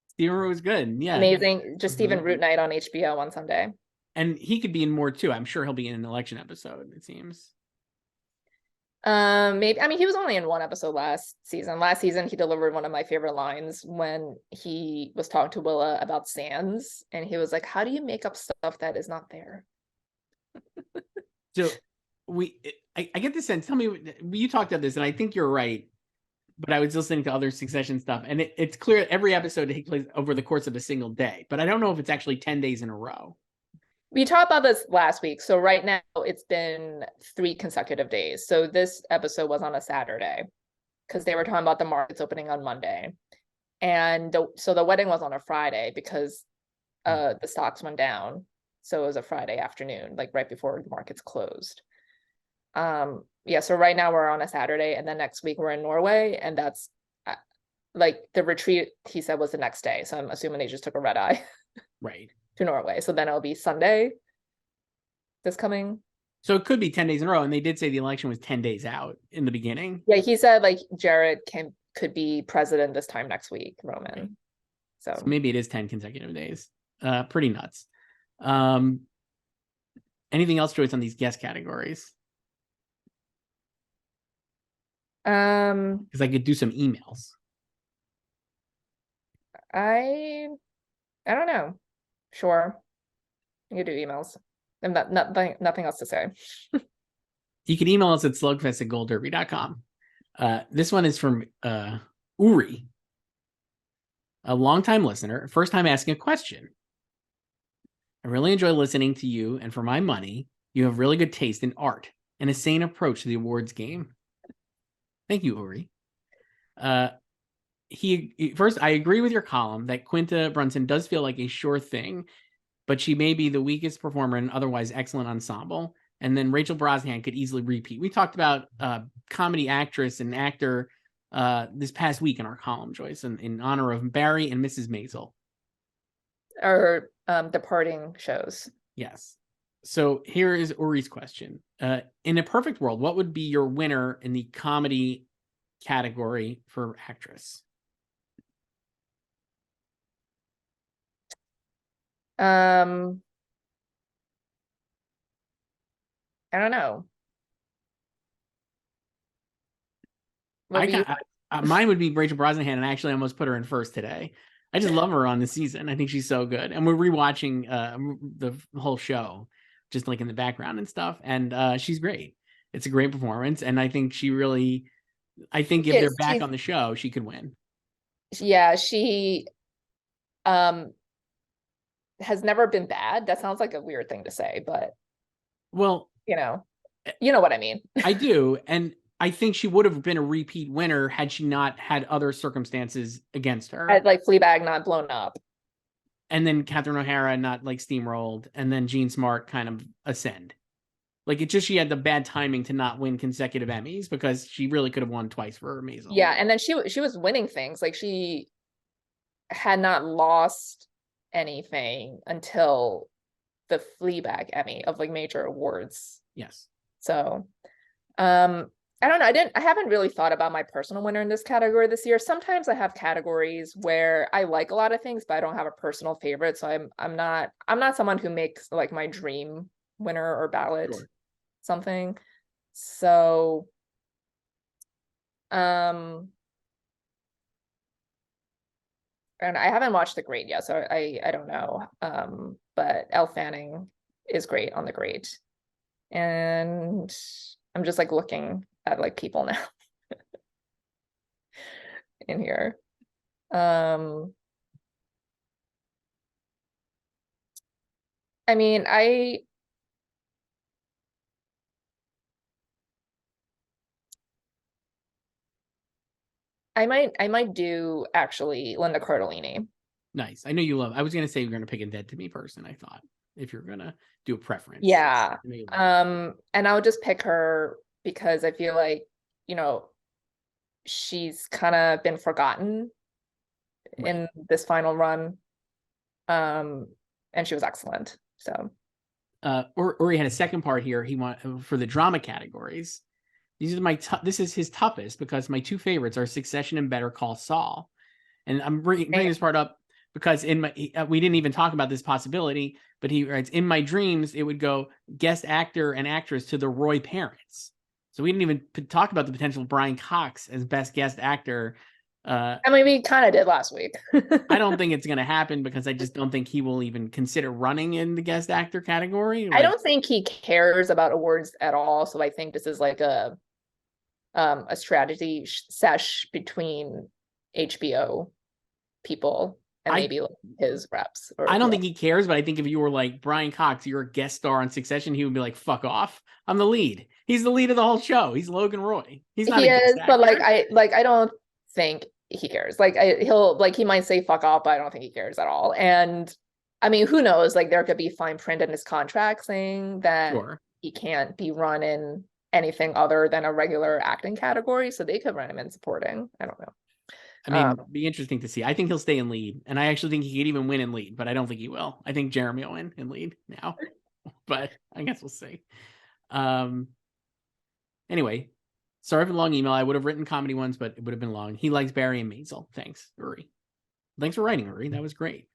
[SPEAKER 1] Stephen Root was good. Yeah.
[SPEAKER 2] Amazing. Just Stephen Root night on HBO on Sunday.
[SPEAKER 1] And he could be in more too. I'm sure he'll be in an election episode, it seems.
[SPEAKER 2] Maybe. I mean, he was only in one episode last season. Last season, he delivered one of my favorite lines when he was talking to Willa about Sands, and he was like, "How do you make up stuff that is not there?"
[SPEAKER 1] So I get the sense. Tell me, you talked about this, and I think you're right. But I was listening to other Succession stuff, and it's clear every episode takes place over the course of a single day. But I don't know if it's actually 10 days in a row.
[SPEAKER 2] We talked about this last week. So right now it's been 3 consecutive days. So this episode was on a Saturday because they were talking about the markets opening on Monday. And so the wedding was on a Friday because the stocks went down. So it was a Friday afternoon, like right before the markets closed. Yeah, so right now we're on a Saturday, and then next week we're in Norway, and that's like the retreat, he said, was the next day. So I'm assuming they just took a red eye.
[SPEAKER 1] Right.
[SPEAKER 2] To Norway. So then it'll be Sunday this coming.
[SPEAKER 1] So it could be 10 days in a row. And they did say the election was 10 days out in the beginning.
[SPEAKER 2] Yeah, he said like Jared could be president this time next week, Roman.
[SPEAKER 1] Right.
[SPEAKER 2] So
[SPEAKER 1] maybe it is 10 consecutive days. Pretty nuts. Anything else, Joyce, on these guest categories?
[SPEAKER 2] Because
[SPEAKER 1] I could do some emails.
[SPEAKER 2] I don't know. Sure. You could do emails. And nothing else to say.
[SPEAKER 1] You can email us at slugfest@goldderby.com. This one is from Uri, a longtime listener, first time asking a question. I really enjoy listening to you, and for my money, you have really good taste in art and a sane approach to the awards game. Thank you, Uri. First, I agree with your column that Quinta Brunson does feel like a sure thing, but she may be the weakest performer in an otherwise excellent ensemble. And then Rachel Brosnahan could easily repeat. We talked about comedy actress and actor this past week in our column, Joyce, in honor of Barry and Mrs. Maisel.
[SPEAKER 2] Or departing shows.
[SPEAKER 1] Yes. So here is Uri's question. In a perfect world, what would be your winner in the comedy category for actress?
[SPEAKER 2] I don't know.
[SPEAKER 1] Mine would be Rachel Brosnahan, and I actually almost put her in first today. I just love her on the season. I think she's so good. And we're rewatching the whole show, just like in the background and stuff. And she's great. It's a great performance. And I think if they're back on the show, she could win.
[SPEAKER 2] Yeah, she has never been bad. That sounds like a weird thing to say, but
[SPEAKER 1] well,
[SPEAKER 2] you know what I mean.
[SPEAKER 1] I do. And I think she would have been a repeat winner had she not had other circumstances against her.
[SPEAKER 2] Like Fleabag not blown up.
[SPEAKER 1] And then Catherine O'Hara not like steamrolled, and then Jean Smart kind of ascend. Like it's just she had the bad timing to not win consecutive Emmys because she really could have won twice for Maisel.
[SPEAKER 2] Yeah, and then she was winning things. Like she had not lost anything until the Fleabag Emmy of like major awards.
[SPEAKER 1] Yes.
[SPEAKER 2] So I don't know. I haven't really thought about my personal winner in this category this year. Sometimes I have categories where I like a lot of things, but I don't have a personal favorite. So I'm not someone who makes like my dream winner or ballot something. So and I haven't watched The Great yet, so I don't know. But Elle Fanning is great on The Great. And I'm just like looking at like people now in here. I mean, I might do actually Linda Cardellini.
[SPEAKER 1] Nice. I know you love. I was gonna say you're gonna pick a Dead to Me person. I thought if you're gonna do a preference.
[SPEAKER 2] Yeah. And I would just pick her because I feel like, she's kind of been forgotten in this final run. And she was excellent. So
[SPEAKER 1] Uri had a second part here. He for the drama categories. These are this is his toughest because my two favorites are Succession and Better Call Saul. And I'm bringing this part up because we didn't even talk about this possibility, but he writes, in my dreams, it would go guest actor and actress to the Roy parents. So we didn't even talk about the potential of Brian Cox as best guest actor.
[SPEAKER 2] I mean, we kind of did last week.
[SPEAKER 1] I don't think it's going to happen because I just don't think he will even consider running in the guest actor category.
[SPEAKER 2] I don't think he cares about awards at all. So I think this is like a strategy sesh between HBO people and maybe like his reps.
[SPEAKER 1] I don't think he cares, but I think if you were like Brian Cox, you're a guest star on Succession, he would be like, "Fuck off! I'm the lead. He's the lead of the whole show. He's Logan Roy. He's not." He is,
[SPEAKER 2] but I don't think he cares. He might say "fuck off," but I don't think he cares at all. And I mean, who knows? Like there could be fine print in his contract saying that he can't be run in anything other than a regular acting category, so they could run him in supporting. I don't know.
[SPEAKER 1] I mean, it'd be interesting to see. I think he'll stay in lead, and I actually think he could even win in lead, but I don't think he will. I think Jeremy will win in lead now, but I guess we'll see. Anyway, sorry for the long email. I would have written comedy ones, but it would have been long. He likes Barry and Maisel. Thanks, Uri. Thanks for writing, Uri. That was great.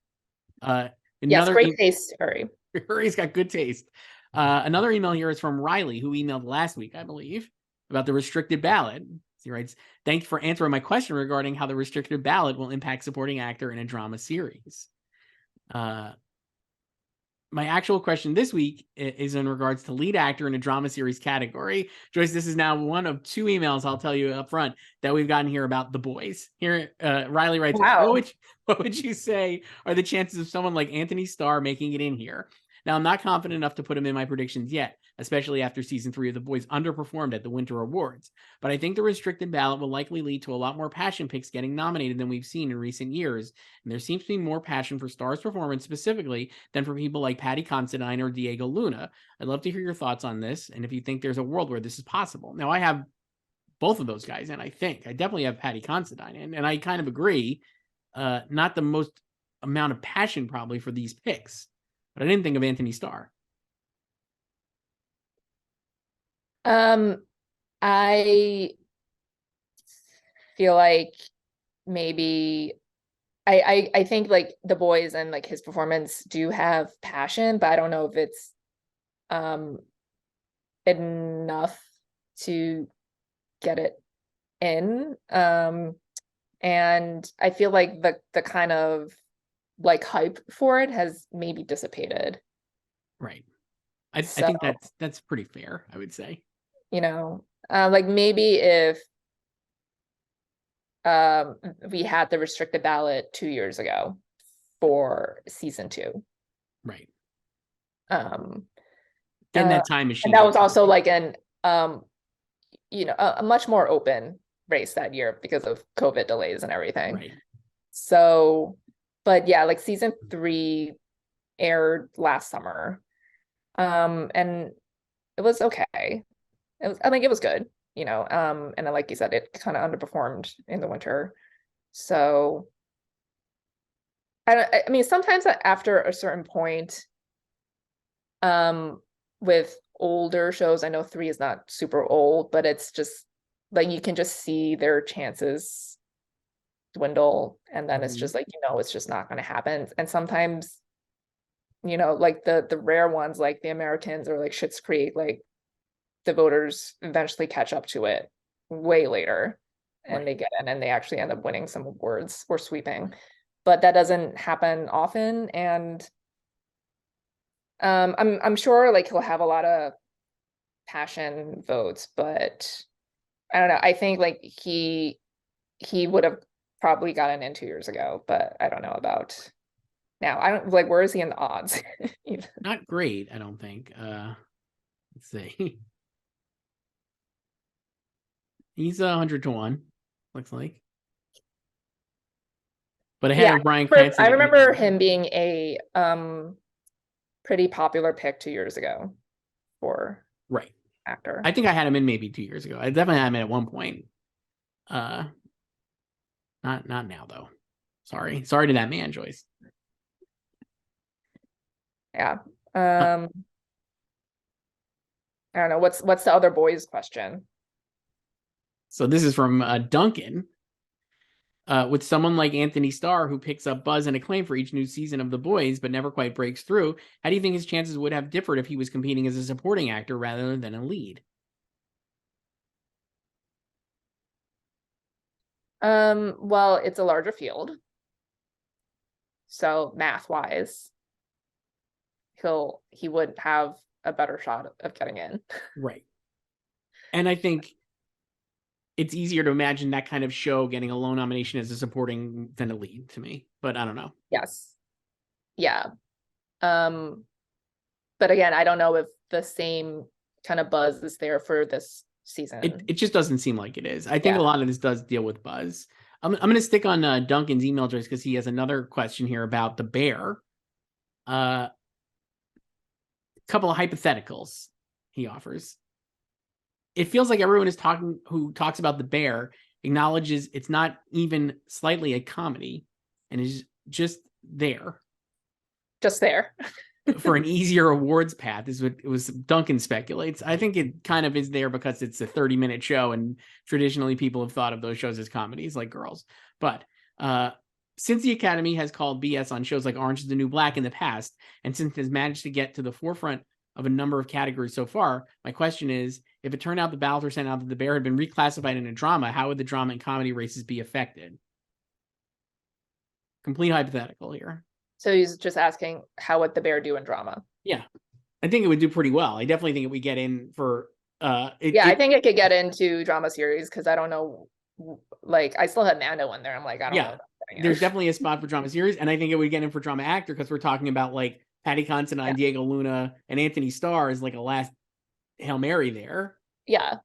[SPEAKER 2] Yes, great taste, Uri.
[SPEAKER 1] Uri's got good taste. Another email here is from Riley, who emailed last week, I believe, about the restricted ballot. He writes, thanks for answering my question regarding how the restricted ballot will impact supporting actor in a drama series. My actual question this week is in regards to lead actor in a drama series category. Joyce, this is now one of 2 emails I'll tell you up front that we've gotten here about The Boys. Here, Riley writes,
[SPEAKER 2] Wow.
[SPEAKER 1] what would you say are the chances of someone like Anthony Starr making it in here? Now, I'm not confident enough to put him in my predictions yet, especially after season 3 of The Boys underperformed at the Winter Awards. But I think the restricted ballot will likely lead to a lot more passion picks getting nominated than we've seen in recent years. And there seems to be more passion for Starr's performance specifically than for people like Patty Considine or Diego Luna. I'd love to hear your thoughts on this, and if you think there's a world where this is possible. Now, I have both of those guys, and I definitely have Patty Considine in, and I kind of agree. Not the most amount of passion probably for these picks, but I didn't think of Anthony Starr.
[SPEAKER 2] I feel like maybe I think like The Boys and like his performance do have passion, but I don't know if it's enough to get it in. And I feel like the kind of like hype for it has maybe dissipated.
[SPEAKER 1] Right. I think that's pretty fair, I would say.
[SPEAKER 2] Like maybe if we had the restricted ballot 2 years ago for season 2.
[SPEAKER 1] Right.
[SPEAKER 2] Then
[SPEAKER 1] that time machine.
[SPEAKER 2] And that was also like a much more open race that year because of COVID delays and everything.
[SPEAKER 1] Right.
[SPEAKER 2] So, but yeah, like season 3 aired last summer. And it was okay. I think it was good, and then, like you said, it kind of underperformed in the winter. So I mean, sometimes after a certain point, with older shows, I know 3 is not super old, but it's just like you can just see their chances dwindle, and then it's just like, it's just not going to happen. And sometimes, like the rare ones like The Americans or like Schitt's Creek, like the voters eventually catch up to it way later, and they get in and they actually end up winning some awards or sweeping. But that doesn't happen often, and I'm sure like he'll have a lot of passion votes, but I don't know. I think like he would have probably gotten in 2 years ago, but I don't know about now. I don't like, where is he in the odds?
[SPEAKER 1] Not great, I don't think. Let's see. He's 100 to 1, looks like. But ahead of Bryan Cranston.
[SPEAKER 2] I remember him being a pretty popular pick 2 years ago for actor.
[SPEAKER 1] I think I had him in maybe 2 years ago. I definitely had him in at one point. Not now though. Sorry to that man, Joyce.
[SPEAKER 2] Yeah. I don't know. What's the other boys question?
[SPEAKER 1] So this is from Duncan. With someone like Anthony Starr, who picks up buzz and acclaim for each new season of The Boys, but never quite breaks through, how do you think his chances would have differed if he was competing as a supporting actor rather than a lead?
[SPEAKER 2] Well, it's a larger field. So math-wise, he would have a better shot of getting in.
[SPEAKER 1] Right. And I think it's easier to imagine that kind of show getting a lone nomination as a supporting than a lead to me, but I don't know.
[SPEAKER 2] Yes. Yeah. But again, I don't know if the same kind of buzz is there for this season.
[SPEAKER 1] It just doesn't seem like it is. I think a lot of this does deal with buzz. I'm going to stick on Duncan's email address because he has another question here about The Bear. A couple of hypotheticals he offers. It feels like everyone who talks about The Bear acknowledges it's not even slightly a comedy and is just there.
[SPEAKER 2] Just there.
[SPEAKER 1] For an easier awards path is what it was. Duncan speculates. I think it kind of is there because it's a 30-minute show, and traditionally people have thought of those shows as comedies like Girls. But since the Academy has called BS on shows like Orange is the New Black in the past, and since it has managed to get to the forefront of a number of categories so far, my question is If it turned out the ballots were sent out that the Bear had been reclassified in a drama, how would the drama and comedy races be affected? Complete hypothetical here.
[SPEAKER 2] So he's just asking, how would the Bear do in drama?
[SPEAKER 1] Yeah, I think it would do pretty well. I definitely think it would get in for
[SPEAKER 2] I think it could get into drama series because I don't know, like I still had Mando in there. I'm like, I don't know.
[SPEAKER 1] There's definitely a spot for drama series, and I think it would get in for drama actor because we're talking about like Patty Considine, Diego Luna, and Anthony Starr as like a last Hail Mary there.
[SPEAKER 2] Yeah.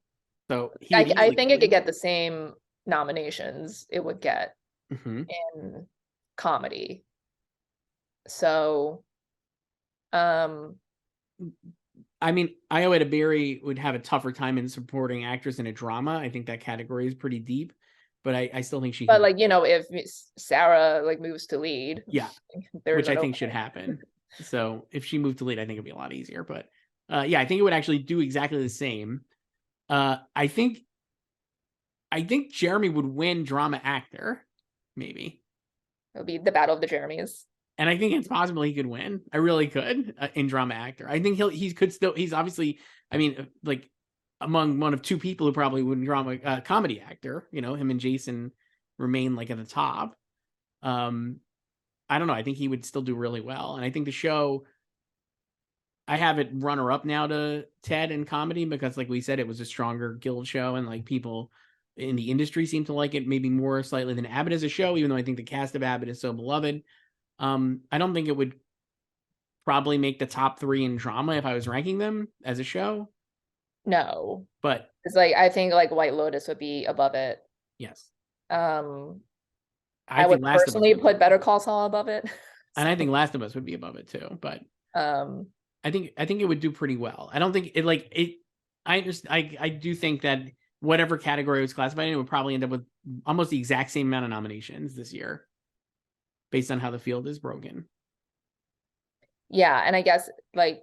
[SPEAKER 1] So
[SPEAKER 2] I think it could get the same nominations it would get
[SPEAKER 1] in
[SPEAKER 2] comedy. So,
[SPEAKER 1] I mean, Io Barry would have a tougher time in supporting actress in a drama. I think that category is pretty deep, but I still think she.
[SPEAKER 2] But like, you know, if Sarah like moves to lead,
[SPEAKER 1] which I think should happen. So if she moved to lead, I think it'd be a lot easier. But I think it would actually do exactly the same. I think Jeremy would win drama actor, maybe.
[SPEAKER 2] It'll be the battle of the Jeremys.
[SPEAKER 1] And I think it's possible he could win. I really could in drama actor. I think he's obviously, I mean, like among one of two people who probably wouldn't drama comedy actor, you know, him and Jason remain like at the top. I don't know. I think he would still do really well. And I think the show, I have it runner up now to Ted in comedy because like we said, it was a stronger Guild show and like people in the industry seem to like it maybe more slightly than Abbott as a show, even though I think the cast of Abbott is so beloved. I don't think it would probably make the top 3 in drama if I was ranking them as a show.
[SPEAKER 2] No,
[SPEAKER 1] but
[SPEAKER 2] it's like I think like White Lotus would be above it.
[SPEAKER 1] Yes.
[SPEAKER 2] I would personally put Better Call Saul above it.
[SPEAKER 1] And I think Last of Us would be above it too. But I think it would do pretty well. I don't think it like it. I do think that whatever category it was classified in, it would probably end up with almost the exact same amount of nominations this year, based on how the field is broken.
[SPEAKER 2] Yeah, and I guess like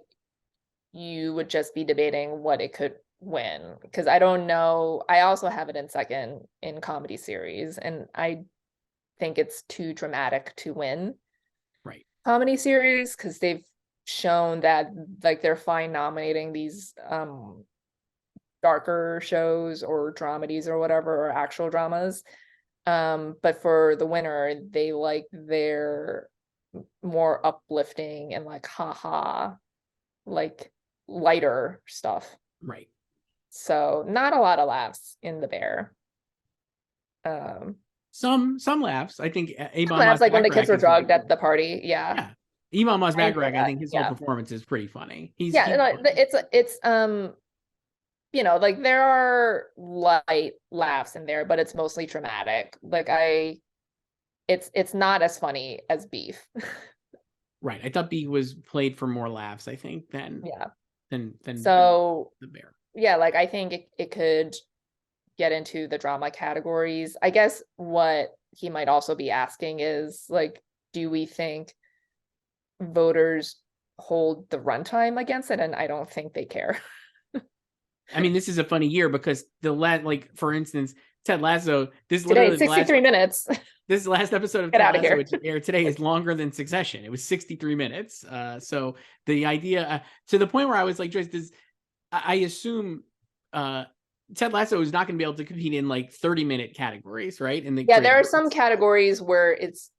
[SPEAKER 2] you would just be debating what it could win because I don't know. I also have it in second in comedy series, and I think it's too dramatic to win.
[SPEAKER 1] Right.
[SPEAKER 2] Comedy series because they've shown that like they're fine nominating these darker shows or dramedies or whatever or actual dramas. But for the winner, they like their more uplifting and like haha, like lighter stuff.
[SPEAKER 1] Right.
[SPEAKER 2] So not a lot of laughs in the Bear.
[SPEAKER 1] Some laughs. I think
[SPEAKER 2] Avon laughs like when the kids were drugged at the party. Yeah.
[SPEAKER 1] Iman Mosbagrak, I think his whole performance is pretty funny.
[SPEAKER 2] It's you know, like there are light laughs in there, but it's mostly dramatic. Like it's not as funny as Beef.
[SPEAKER 1] Right. I thought Beef was played for more laughs, I think, than
[SPEAKER 2] so
[SPEAKER 1] the Bear.
[SPEAKER 2] Yeah, like I think it could get into the drama categories. I guess what he might also be asking is like, do we think voters hold the runtime against it? And I don't think they care.
[SPEAKER 1] I mean, this is a funny year because like for instance, Ted Lasso. This
[SPEAKER 2] today is 63 minutes.
[SPEAKER 1] This last episode of Ted Lasso, which aired today, is longer than Succession. It was 63 minutes. So the idea to the point where I was like, Joyce, I assume Ted Lasso is not going to be able to compete in like 30-minute categories, right?
[SPEAKER 2] There are some categories where it's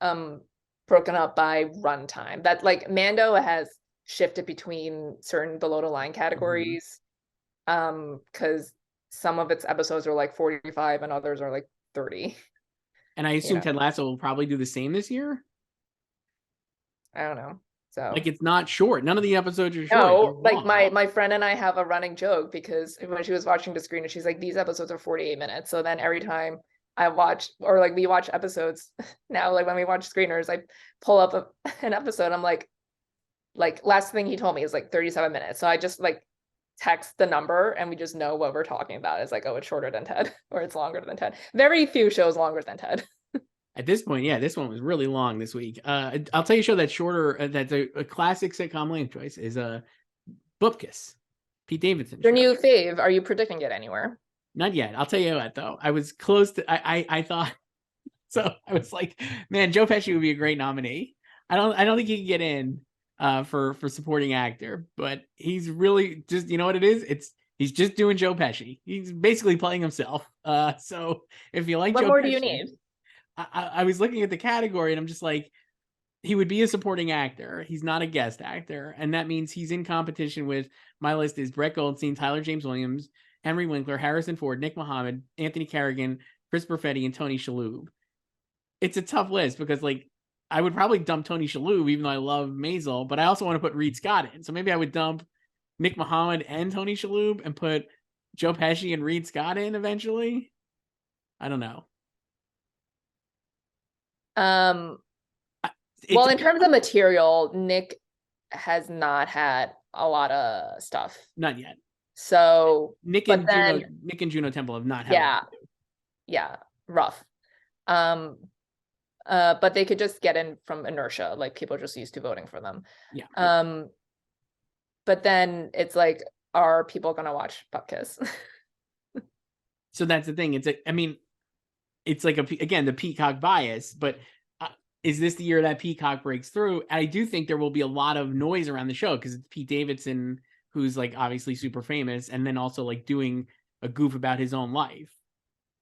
[SPEAKER 2] broken up by runtime. That like Mando has shifted between certain below the line categories. Because some of its episodes are like 45 and others are like 30.
[SPEAKER 1] And I assume Ted Lasso will probably do the same this year.
[SPEAKER 2] I don't know. So
[SPEAKER 1] like it's not short. None of the episodes are short.
[SPEAKER 2] No, like my friend and I have a running joke because when she was watching the screen and she's like, these episodes are 48 minutes. So then every time I watch or like we watch episodes now, like when we watch screeners, I pull up an episode. I'm like last thing he told me is like 37 minutes. So I just like text the number and we just know what we're talking about. It's like, oh, it's shorter than Ted or it's longer than Ted. Very few shows longer than Ted.
[SPEAKER 1] At this point, this one was really long this week. I'll tell you a show that's shorter, that's a classic sitcom length choice is Bupkis, Pete Davidson.
[SPEAKER 2] Your new fave. Are you predicting it anywhere?
[SPEAKER 1] Not yet. I'll tell you what though. I was close to I thought so I was like, man, Joe Pesci would be a great nominee. I don't think he can get in for supporting actor, but he's really just, you know what it is? He's He's just doing Joe Pesci. He's basically playing himself. So if you like
[SPEAKER 2] What
[SPEAKER 1] Joe
[SPEAKER 2] more
[SPEAKER 1] Pesci,
[SPEAKER 2] do you need?
[SPEAKER 1] I was looking at the category and I'm just like, he would be a supporting actor. He's not a guest actor. And that means he's in competition with, my list is Brett Goldstein, Tyler James Williams, Henry Winkler, Harrison Ford, Nick Mohammed, Anthony Carrigan, Chris Perfetti, and Tony Shalhoub. It's a tough list because like I would probably dump Tony Shalhoub, even though I love Maisel, but I also want to put Reed Scott in. So maybe I would dump Nick Mohammed and Tony Shalhoub and put Joe Pesci and Reed Scott in eventually. I don't know.
[SPEAKER 2] Well, in terms of material, Nick has not had a lot of stuff.
[SPEAKER 1] Not yet.
[SPEAKER 2] So
[SPEAKER 1] Nick and Juno Temple have not had
[SPEAKER 2] rough. But they could just get in from inertia, like people are just used to voting for them.
[SPEAKER 1] Yeah.
[SPEAKER 2] But then it's like, are people gonna watch Butt Kiss?
[SPEAKER 1] So that's the thing. It's like again the Peacock bias, but is this the year that Peacock breaks through? I do think there will be a lot of noise around the show because it's Pete Davidson, who's like obviously super famous, and then also like doing a goof about his own life.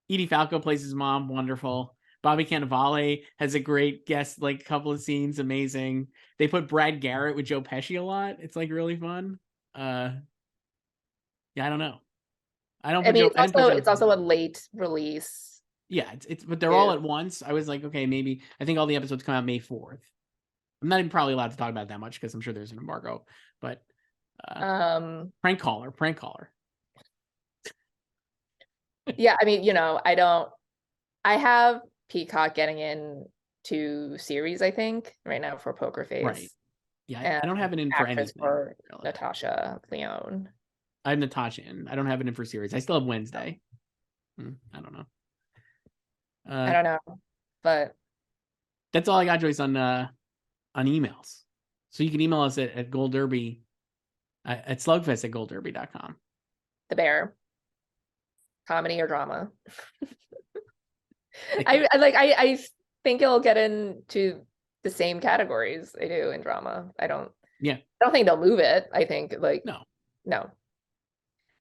[SPEAKER 1] Edie Falco plays his mom, wonderful. Bobby Cannavale has a great guest, like couple of scenes, amazing. They put Brad Garrett with Joe Pesci a lot. It's like really fun. Yeah, I don't know.
[SPEAKER 2] It's also a late release.
[SPEAKER 1] Yeah, it's but they're all at once. I was like, okay, maybe I think all the episodes come out May 4th. I'm not even probably allowed to talk about it that much because I'm sure there's an embargo. But prank caller.
[SPEAKER 2] Yeah, I mean, I have Peacock getting into series, I think, right now for Poker Face.
[SPEAKER 1] Right. Yeah, I don't have it in for anything.
[SPEAKER 2] For really. Natasha Lyonne.
[SPEAKER 1] I have Natasha in. I don't have it in for series. I still have Wednesday. I don't know.
[SPEAKER 2] I don't know, but
[SPEAKER 1] that's all I got, Joyce, on emails. So you can email us at Gold Derby at slugfest at goldderby.com.
[SPEAKER 2] The Bear, comedy or drama? I think it'll get into the same categories they do in drama. I don't think they'll move it. I think no.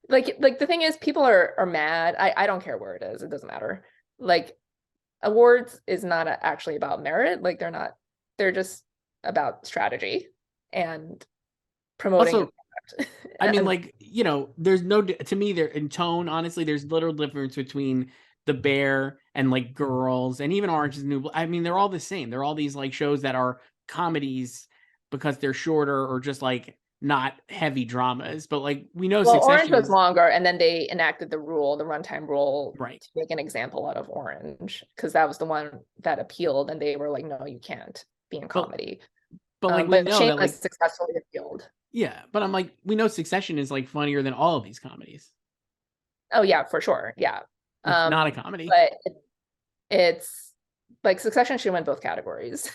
[SPEAKER 2] Like the thing is, people are mad. I don't care where it is. It doesn't matter. Like, awards is not actually about merit. Like they're just about strategy and promoting.
[SPEAKER 1] Also, I mean, like, there's no, to me, there in tone, honestly, there's little difference between The Bear and like Girls and even Orange is the New Black. I mean, they're all the same. They're all these like shows that are comedies because they're shorter or just like not heavy dramas. But like we know,
[SPEAKER 2] Orange was longer, and then they enacted the runtime rule,
[SPEAKER 1] right,
[SPEAKER 2] to make an example out of Orange, because that was the one that appealed, and they were like, no, you can't be in comedy.
[SPEAKER 1] But like we know
[SPEAKER 2] Shameless
[SPEAKER 1] that like
[SPEAKER 2] successfully appealed.
[SPEAKER 1] Yeah, but I'm like, we know Succession is like funnier than all of these comedies.
[SPEAKER 2] Oh yeah, for sure. Yeah.
[SPEAKER 1] It's not a comedy.
[SPEAKER 2] But it's like Succession should win both categories.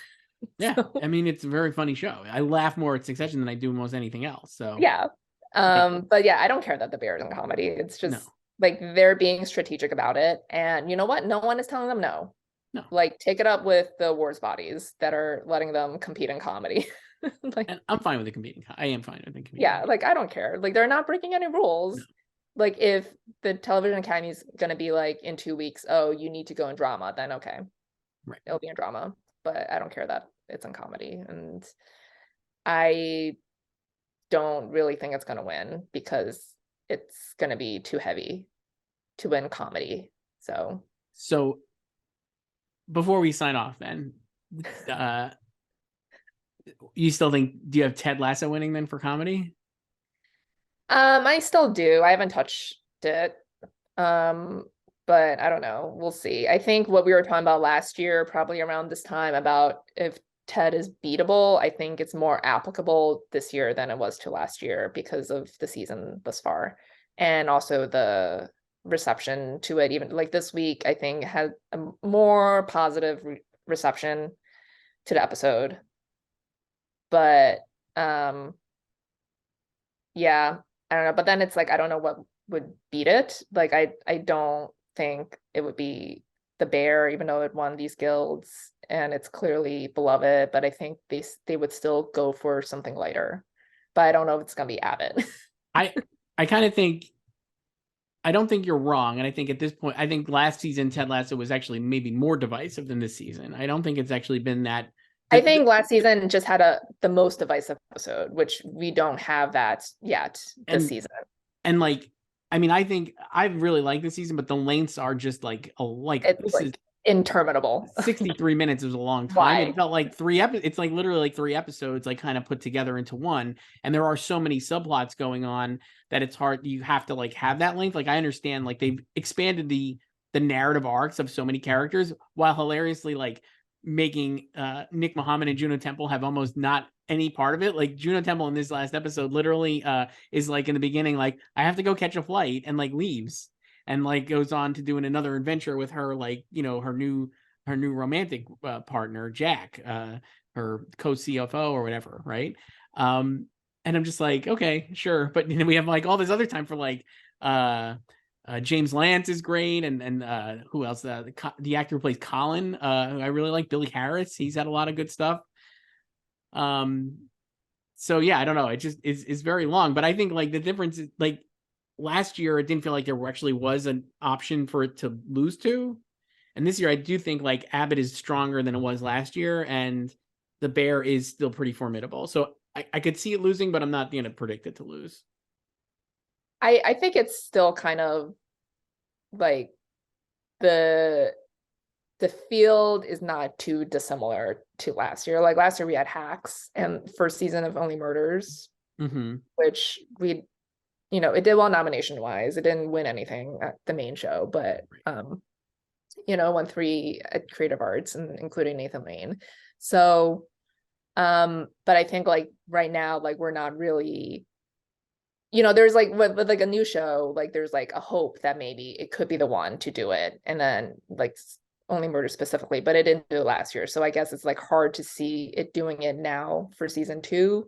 [SPEAKER 1] Yeah. I mean, it's a very funny show. I laugh more at Succession than I do most anything else. So
[SPEAKER 2] yeah. But yeah, I don't care that The Bear is in comedy. It's just like they're being strategic about it. And you know what? No one is telling them no.
[SPEAKER 1] No.
[SPEAKER 2] Like, take it up with the awards bodies that are letting them compete in comedy. Like,
[SPEAKER 1] and I'm fine with the competing. I am fine with the competing.
[SPEAKER 2] Yeah, like I don't care. Like, they're not breaking any rules.
[SPEAKER 1] No.
[SPEAKER 2] Like, if the Television Academy is going to be like in 2 weeks, oh, you need to go in drama, then okay,
[SPEAKER 1] right,
[SPEAKER 2] it'll be in drama. But I don't care that it's in comedy, and I don't really think it's going to win because it's going to be too heavy to win comedy. So
[SPEAKER 1] before we sign off, then, you still think, do you have Ted Lasso winning then for comedy?
[SPEAKER 2] I still do. I haven't touched it. But I don't know. We'll see. I think what we were talking about last year, probably around this time, about if Ted is beatable, I think it's more applicable this year than it was to last year because of the season thus far. And also the reception to it, even like this week, I think had a more positive reception to the episode. But yeah, I don't know. But then it's like, I don't know what would beat it. Like, I don't think it would be The Bear, even though it won these guilds and it's clearly beloved, but I think they would still go for something lighter. But I don't know if it's gonna be Abbott.
[SPEAKER 1] I kind of think I don't think you're wrong. And I think at this point, I think last season Ted Lasso was actually maybe more divisive than this season. I don't think it's actually been that.
[SPEAKER 2] I think last season just had the most divisive episode, which we don't have that yet this season.
[SPEAKER 1] And like, I mean, I think I really like this season, but the lengths are just like
[SPEAKER 2] It's
[SPEAKER 1] this
[SPEAKER 2] like
[SPEAKER 1] is
[SPEAKER 2] interminable.
[SPEAKER 1] 63 minutes is a long time.
[SPEAKER 2] Why?
[SPEAKER 1] It felt like it's like literally like 3 episodes, like kind of put together into one. And there are so many subplots going on that it's hard. You have to like have that length. Like I understand, like they've expanded the narrative arcs of so many characters while hilariously like making Nick Mohammed and Juno Temple have almost not any part of it. Like Juno Temple in this last episode literally is like in the beginning, like I have to go catch a flight and like leaves and like goes on to doing another adventure with her, like, you know, her new romantic partner, Jack, her co-CFO or whatever. Right. And I'm just like, okay, sure. But then we have like all this other time for like, James Lance is great, and who else? The actor who plays Colin, who I really like, Billy Harris. He's had a lot of good stuff. So yeah, I don't know. It just is very long, but I think like the difference is like last year it didn't feel like there actually was an option for it to lose to, and this year I do think like Abbott is stronger than it was last year, and the Bear is still pretty formidable. So I could see it losing, but I'm not going to predict it to lose.
[SPEAKER 2] I think it's still kind of like the field is not too dissimilar to last year. Like last year we had Hacks and first season of Only Murders, which we, you know, it did well nomination wise. It didn't win anything at the main show, but you know, won 3 at Creative Arts, and including Nathan Lane. So but I think like right now, like we're not really, you know, there's like with like a new show, like there's like a hope that maybe it could be the one to do it, and then like Only Murder specifically, but it didn't do it last year, so I guess it's like hard to see it doing it now for season 2.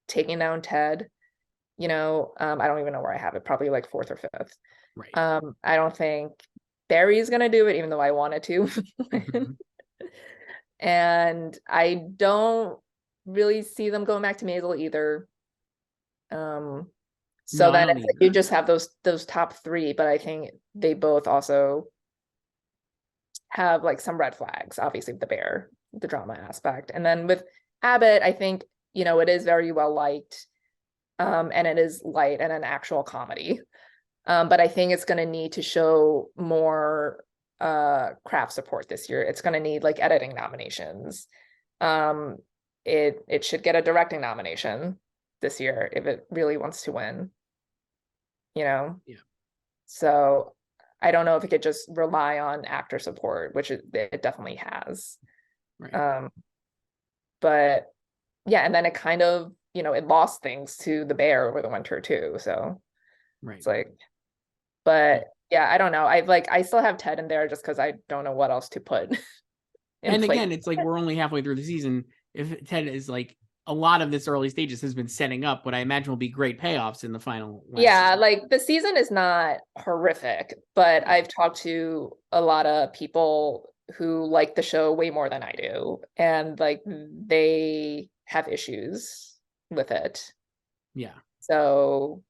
[SPEAKER 2] Taking down Ted, you know, I don't even know where I have it, probably like 4th or 5th.
[SPEAKER 1] Right.
[SPEAKER 2] I don't think Barry's gonna do it, even though I wanted to. And I don't really see them going back to Maisel either. So
[SPEAKER 1] No, I
[SPEAKER 2] then
[SPEAKER 1] don't
[SPEAKER 2] it's like
[SPEAKER 1] either.
[SPEAKER 2] you just have those top 3, but I think they both also have like some red flags, obviously with the Bear, the drama aspect. And then with Abbott, I think, you know, it is very well liked, and it is light and an actual comedy. But I think it's going to need to show more craft support this year. It's going to need like editing nominations. It should get a directing nomination this year if it really wants to win, you know?
[SPEAKER 1] Yeah.
[SPEAKER 2] So I don't know if it could just rely on actor support, which it definitely has.
[SPEAKER 1] Right.
[SPEAKER 2] But yeah, and then it kind of, you know, it lost things to the Bear over the winter too. So
[SPEAKER 1] Right.
[SPEAKER 2] it's like, but yeah, I don't know. I still have Ted in there just because I don't know what else to put in
[SPEAKER 1] And
[SPEAKER 2] place.
[SPEAKER 1] again, it's like we're only halfway through the season. If Ted is like a lot of this early stages has been setting up what I imagine will be great payoffs in the final.
[SPEAKER 2] Yeah, like the season is not horrific, but I've talked to a lot of people who like the show way more than I do, and like they have issues with it.
[SPEAKER 1] Yeah.
[SPEAKER 2] So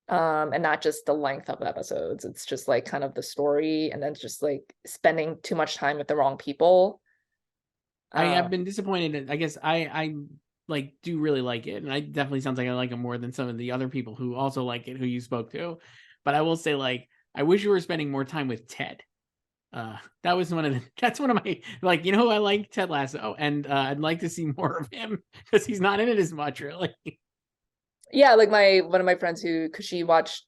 [SPEAKER 2] and not just the length of the episodes, it's just like kind of the story, and then just like spending too much time with the wrong people.
[SPEAKER 1] I have been disappointed. I guess I like do really like it, and I definitely sounds like I like it more than some of the other people who also like it who you spoke to. But I will say, like, I wish you were spending more time with Ted. That was that's one of my, like, you know, I like Ted Lasso, and I'd like to see more of him because he's not in it as much, really.
[SPEAKER 2] Yeah, like one of my friends who, because she watched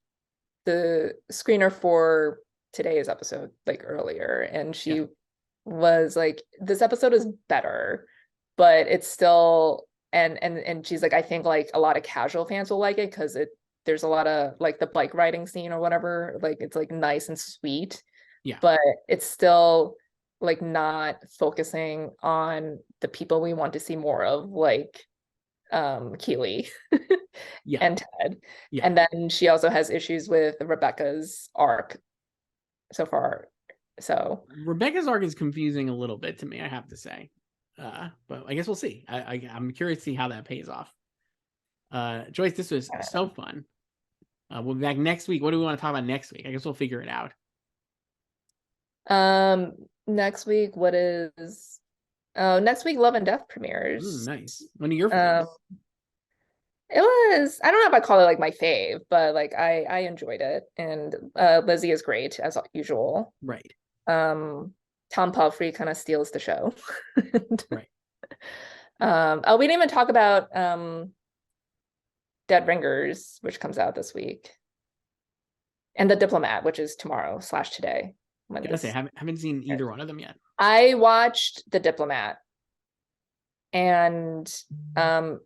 [SPEAKER 2] the screener for today's episode like earlier, and she
[SPEAKER 1] Yeah.
[SPEAKER 2] was like, this episode is better, but it's still, and she's like, I think like a lot of casual fans will like it because there's a lot of like the bike riding scene or whatever, like it's like nice and sweet,
[SPEAKER 1] Yeah.
[SPEAKER 2] but it's still like not focusing on the people we want to see more of, like Keely
[SPEAKER 1] Yeah.
[SPEAKER 2] and Ted.
[SPEAKER 1] Yeah.
[SPEAKER 2] And then she also has issues with Rebecca's arc so far. So
[SPEAKER 1] Rebecca's arc is confusing a little bit to me, I have to say. But I guess we'll see. I'm curious to see how that pays off. Joyce, this was so fun. We'll be back next week. What do we want to talk about next week? I guess we'll figure it out.
[SPEAKER 2] Next week, next week Love and Death premieres.
[SPEAKER 1] Nice. One of your favorites.
[SPEAKER 2] It was, I don't know if I call it like my fave, but like I enjoyed it, and Lizzie is great as usual.
[SPEAKER 1] Right.
[SPEAKER 2] Tom Pelphrey kind of steals the show.
[SPEAKER 1] Right.
[SPEAKER 2] Oh, we didn't even talk about Dead Ringers, which comes out this week, and The Diplomat, which is tomorrow/today.
[SPEAKER 1] I gotta say, I haven't seen either one of them yet.
[SPEAKER 2] I watched The Diplomat, and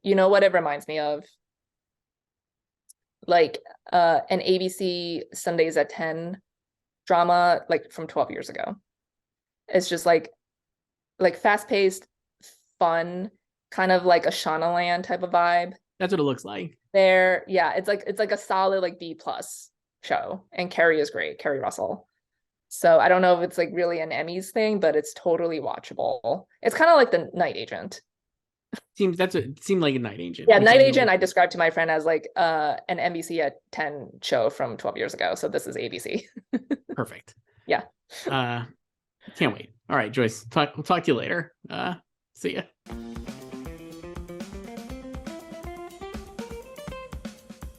[SPEAKER 2] you know what it reminds me of? Like an ABC Sundays at 10 drama, like from 12 years ago. It's just like fast-paced, fun, kind of like a Shaunaland type of vibe.
[SPEAKER 1] That's what it looks like.
[SPEAKER 2] Yeah, it's like a solid like B+ show, and Carrie is great, Carrie Russell. So I don't know if it's like really an Emmys thing, but it's totally watchable. It's kind of like The Night Agent.
[SPEAKER 1] It seemed like a Night Agent.
[SPEAKER 2] Yeah, Night Agent I described to my friend as like an NBC at 10 show from 12 years ago. So this is ABC.
[SPEAKER 1] Perfect.
[SPEAKER 2] Yeah.
[SPEAKER 1] Can't wait. All right, Joyce. We'll talk to you later. See ya.